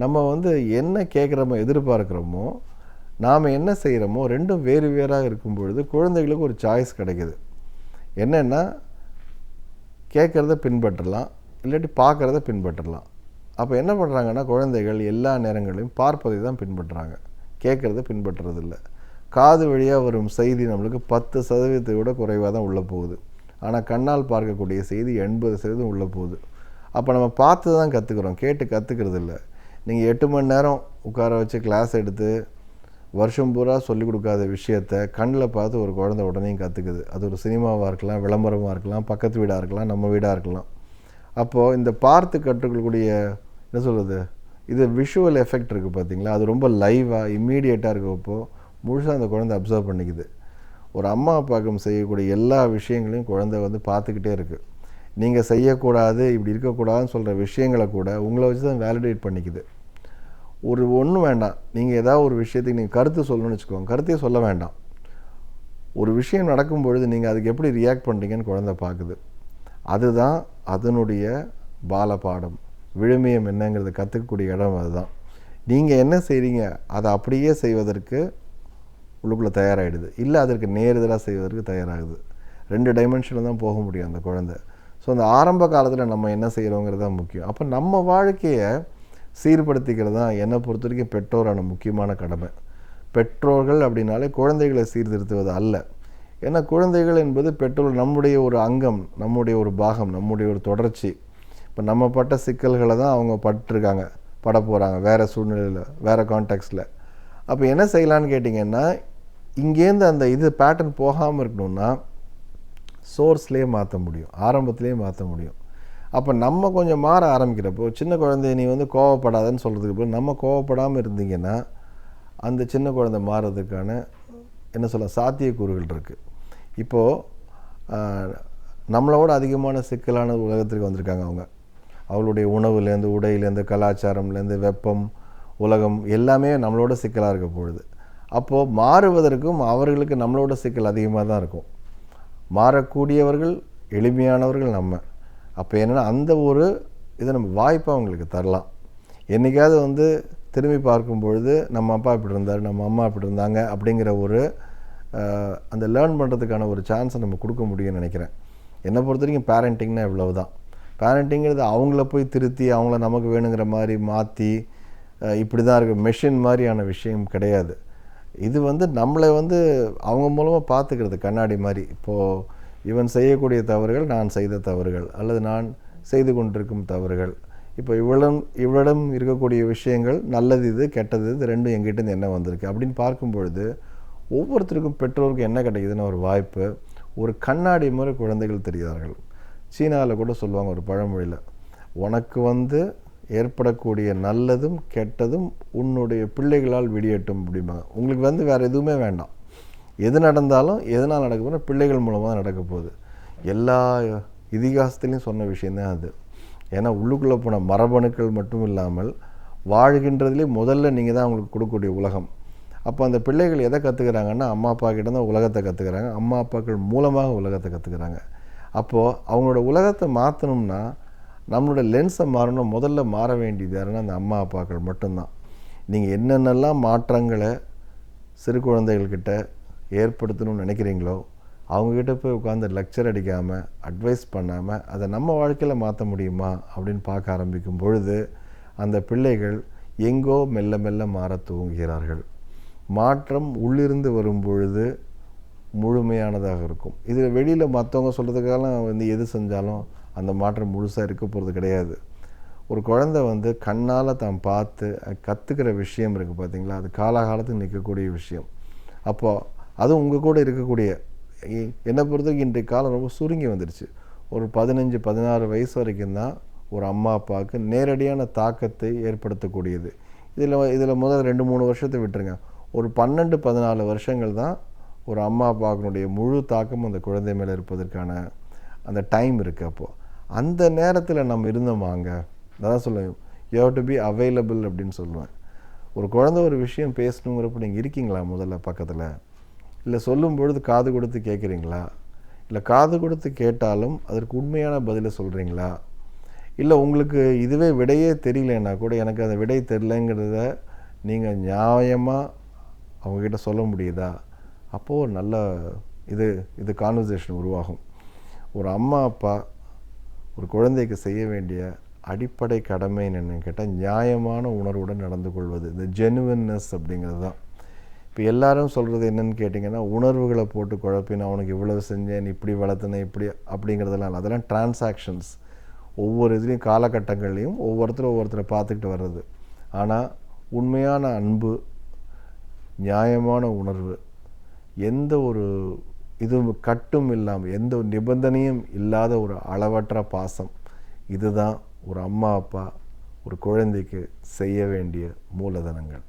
நம்ம என்ன கேட்குறோமோ எதிர்பார்க்குறோமோ நாம் என்ன செய்கிறோமோ ரெண்டும் வேறு வேறாக இருக்கும் பொழுது குழந்தைகளுக்கு ஒரு சாய்ஸ் கிடைக்குது. என்னென்னா, கேட்குறத பின்பற்றலாம், இல்லாட்டி பார்க்குறத பின்பற்றலாம். அப்போ என்ன பண்ணுறாங்கன்னா, குழந்தைகள் எல்லா நேரங்களையும் பார்ப்பதை தான் பின்பற்றுறாங்க, கேட்குறத பின்பற்றுறதில்லை. காது வழியாக வரும் செய்தி நம்மளுக்கு 10% விட குறைவாக தான் உள்ளே போகுது. ஆனால் கண்ணால் பார்க்கக்கூடிய செய்தி 80% உள்ளே போகுது. அப்போ நம்ம பார்த்து தான் கற்றுக்குறோம், கேட்டு கற்றுக்கிறது இல்லை. நீங்கள் 8 மணி நேரம் உட்கார வச்சு கிளாஸ் எடுத்து வருஷம் பூரா சொல்லிக் கொடுக்காத விஷயத்தை கண்ணில் பார்த்து ஒரு குழந்தை உடனே கற்றுக்குது. அது ஒரு சினிமாவாக இருக்கலாம், விளம்பரமாக இருக்கலாம், பக்கத்து வீடாக இருக்கலாம், நம்ம வீடாக இருக்கலாம். அப்போது இந்த பார்த்து கற்றுக்கக்கூடிய என்ன சொல்கிறது, இது விஷுவல் எஃபெக்ட் இருக்குது பார்த்தீங்களா, அது ரொம்ப லைவாக இம்மீடியட்டாக இருக்கப்போ முழுசாக அந்த குழந்தை அப்சர்வ் பண்ணிக்குது. ஒரு அம்மா அப்பாவுக்கும் செய்யக்கூடிய எல்லா விஷயங்களையும் குழந்தை பார்த்துக்கிட்டே இருக்குது. நீங்கள் செய்யக்கூடாது, இப்படி இருக்கக்கூடாதுன்னு சொல்கிற விஷயங்களை கூட உங்களை வச்சு தான் வேலிடேட் பண்ணிக்குது. ஒன்றும் வேண்டாம், நீங்கள் ஏதாவது ஒரு விஷயத்துக்கு நீங்கள் கருத்து சொல்லணும்னு வச்சுக்கோங்க, கருத்தையே சொல்ல வேண்டாம். ஒரு விஷயம் நடக்கும் பொழுது நீங்கள் அதுக்கு எப்படி ரியாக்ட் பண்ணுறீங்கன்னு குழந்தை பார்க்குது. அதுதான் அதனுடைய பாலபாடம், விழுமியம் என்னங்கிறத கற்றுக்கக்கூடிய இடம். அதுதான் நீங்கள் என்ன செய்கிறீங்க அதை அப்படியே செய்வதற்கு உள்ளுக்குள்ளே தயாராகிடுது, இல்லை அதற்கு நேரெதிராக செய்வதற்கு தயாராகுது. 2 டைமென்ஷனில் தான் போக முடியும் அந்த குழந்தை. ஸோ அந்த ஆரம்ப காலத்தில் நம்ம என்ன செய்கிறோங்கிறது தான் முக்கியம். அப்போ நம்ம வாழ்க்கையை சீர்படுத்திக்கிறது தான் என்னை பொறுத்த வரைக்கும் பெற்றோரான முக்கியமான கடமை. பெற்றோர்கள் அப்படின்னாலே குழந்தைகளை சீர்திருத்துவது அல்ல. ஏன்னா குழந்தைகள் என்பது பெற்றோர்கள் நம்முடைய ஒரு அங்கம், நம்முடைய ஒரு பாகம், நம்முடைய ஒரு தொடர்ச்சி. இப்போ நம்ம பட்ட சிக்கல்களை தான் அவங்க பட போகிறாங்க வேறு சூழ்நிலையில், வேறு கான்டெக்ஸ்டில். அப்போ என்ன செய்யலான்னு கேட்டிங்கன்னா, இங்கேருந்து அந்த பேட்டர்ன் போகாமல் இருக்கணும்னா சோர்ஸ்லேயே மாற்ற முடியும், ஆரம்பத்துலேயே மாற்ற முடியும். அப்போ நம்ம கொஞ்சம் மாற ஆரம்பிக்கிறப்போ, சின்ன குழந்தைய நீ கோவப்படாதன்னு சொல்கிறதுக்கு போய் நம்ம கோவப்படாமல் இருந்தீங்கன்னா அந்த சின்ன குழந்தை மாறுறதுக்கான சாத்தியக்கூறுகள் இருக்குது. இப்போது நம்மளோட அதிகமான சிக்கலான உலகத்திற்கு வந்திருக்காங்க அவங்க. அவளுடைய உணவுலேருந்து, உடையிலேருந்து, கலாச்சாரம்லேருந்து, வெப்பம், உலகம் எல்லாமே நம்மளோட சிக்கலாக இருக்க பொழுது, அப்போது மாறுவதற்கும் அவர்களுக்கு நம்மளோட சிக்கல் அதிகமாக தான் இருக்கும். மாறக்கூடியவர்கள், எளிமையானவர்கள் நம்ம. அப்போ என்னென்னா, அந்த ஒரு இதை நம்ம வாய்ப்பை அவங்களுக்கு தரலாம். என்றைக்காவது திரும்பி பார்க்கும் பொழுது நம்ம அப்பா இப்படி இருந்தார், நம்ம அம்மா இப்படி இருந்தாங்க அப்படிங்கிற ஒரு அந்த லேர்ன் பண்ணுறதுக்கான ஒரு சான்ஸை நம்ம கொடுக்க முடியும்னு நினைக்கிறேன். என்னை பொறுத்த வரைக்கும் பேரண்டிங்னா இவ்வளவு தான். பேரண்டிங்கிறது அவங்கள போய் திருத்தி அவங்கள நமக்கு வேணுங்கிற மாதிரி மாற்றி இப்படி தான் இருக்குது மெஷின் மாதிரியான விஷயம் கிடையாது. இது நம்மளை அவங்க மூலமாக பார்த்துக்கிறது, கண்ணாடி மாதிரி. இப்போது இவன் செய்யக்கூடிய தவறுகள் நான் செய்த தவறுகள், அல்லது நான் செய்து கொண்டிருக்கும் தவறுகள். இப்போ இவளிடம் இருக்கக்கூடிய விஷயங்கள் நல்லது இது, கெட்டது இது, ரெண்டும் எங்கிட்டேருந்து என்ன வந்திருக்கு அப்படின்னு பார்க்கும் பொழுது ஒவ்வொருத்தருக்கும் பெற்றோருக்கும் என்ன கிடைக்குதுன்னு ஒரு வாய்ப்பு. ஒரு கண்ணாடி மாதிரி குழந்தைகள் தெரிகிறார்கள். சீனாவில் கூட சொல்லுவாங்க ஒரு பழமொழியில், உனக்கு ஏற்படக்கூடிய நல்லதும் கெட்டதும் உன்னுடைய பிள்ளைகளால் விடியட்டும் அப்படிம்பாங்க. உங்களுக்கு வந்து வேறு எதுவுமே வேண்டாம். எது நடந்தாலும் எதனால் நடக்க போனால் பிள்ளைகள் மூலமாக தான் நடக்க போகுது. எல்லா இதிகாசத்துலேயும் சொன்ன விஷயந்தான் அது. ஏன்னா உள்ளுக்குள்ளே போன மரபணுக்கள் மட்டும் இல்லாமல் வாழ்கின்றதுலேயே முதல்ல நீங்கள் தான் அவங்களுக்கு கொடுக்கக்கூடிய உலகம். அப்போ அந்த பிள்ளைகள் எதை கற்றுக்கிறாங்கன்னா அம்மா அப்பா கிட்ட தான் உலகத்தை கற்றுக்கிறாங்க. அம்மா அப்பாக்கள் மூலமாக உலகத்தை கற்றுக்கிறாங்க. அப்போது அவங்களோட உலகத்தை மாற்றணும்னா நம்மளோட லென்ஸை மாறணும். முதல்ல மாற வேண்டியது யாருன்னா அந்த அம்மா அப்பாக்கள் மட்டும்தான். நீங்கள் என்னென்னலாம் மாற்றங்களை சிறு குழந்தைகள்கிட்ட ஏற்படுத்தணும்னு நினைக்கிறீங்களோ அவங்கக்கிட்ட போய் உட்காந்து லெக்சர் அடிக்காமல் அட்வைஸ் பண்ணாமல் அதை நம்ம வாழ்க்கையில் மாற்ற முடியுமா அப்படின்னு பார்க்க ஆரம்பிக்கும் பொழுது அந்த பிள்ளைகள் எங்கோ மெல்ல மெல்ல மாற துவங்குகிறார்கள். மாற்றம் உள்ளிருந்து வரும் பொழுது முழுமையானதாக இருக்கும். இதில் வெளியில் மற்றவங்க சொல்கிறதுக்கெல்லாம் வந்து எது செஞ்சாலும் அந்த மாற்றம் முழுசாக இருக்க போகிறது கிடையாது. ஒரு குழந்தை வந்து கண்ணால் தான் பார்த்து கற்றுக்கிற விஷயம் இருக்குது பார்த்தீங்களா, அது காலாகாலத்துக்கு நிற்கக்கூடிய விஷயம். அப்போது அதுவும் உங்கள் கூட இருக்கக்கூடிய என்னை பொறுத்தவரைக்கும் இன்றைய காலம் ரொம்ப சுருங்கி வந்துடுச்சு. ஒரு 15-16 வயசு வரைக்கும் தான் ஒரு அம்மா அப்பாவுக்கு நேரடியான தாக்கத்தை ஏற்படுத்தக்கூடியது. இதில் முதல் 2-3 வருஷத்தை விட்டுருங்க. ஒரு 12-14 வருஷங்கள் தான் ஒரு அம்மா அப்பாவுடைய முழு தாக்கமும் அந்த குழந்தை மேலே இருப்பதற்கான அந்த டைம் இருக்குது. அப்போது அந்த நேரத்தில் நம்ம இருந்தோமாங்க, அதான் சொல்லுவேன், you have to be available அப்படின்னு சொல்லுவேன். ஒரு குழந்தை ஒரு விஷயம் பேசணுங்கிறப்ப நீங்கள் இருக்கீங்களா முதல்ல பக்கத்தில்? இல்லை சொல்லும் பொழுது காது கொடுத்து கேட்குறீங்களா? இல்லை காது கொடுத்து கேட்டாலும் அதற்கு உண்மையான பதிலை சொல்கிறீங்களா? இல்லை உங்களுக்கு இதுவே விடையே தெரியலன்னா கூட எனக்கு அந்த விடை தெரிலங்கிறத நீங்கள் நியாயமாக அவங்கக்கிட்ட சொல்ல முடியுதா? அப்போது ஒரு நல்ல இது கான்வர்சேஷன் உருவாகும். ஒரு அம்மா அப்பா ஒரு குழந்தைக்கு செய்ய வேண்டிய அடிப்படை கடமை என்னென்னு கேட்டால் நியாயமான உணர்வுடன் நடந்து கொள்வது, இந்த ஜெனுவன்னஸ் அப்படிங்கிறது தான். இப்போ எல்லாரும் சொல்கிறது என்னென்னு கேட்டிங்கன்னா உணர்வுகளை போட்டு குழப்பினா அவனுக்கு இவ்வளவு செஞ்சேன், இப்படி வளர்த்துனேன், இப்படி அப்படிங்கிறதெல்லாம் இல்லை. அதெல்லாம் டிரான்சாக்ஷன்ஸ். ஒவ்வொரு இதுலேயும் காலகட்டங்கள்லேயும் ஒவ்வொருத்தரை பார்த்துக்கிட்டு வர்றது. ஆனால் உண்மையான அன்பு, நியாயமான உணர்வு, எந்த ஒரு கட்டும் இல்லாமல் எந்த ஒரு நிபந்தனையும் இல்லாத ஒரு அளவற்ற பாசம், இதுதான் ஒரு அம்மா அப்பா ஒரு குழந்தைக்கு செய்ய வேண்டிய மூலதனங்கள்.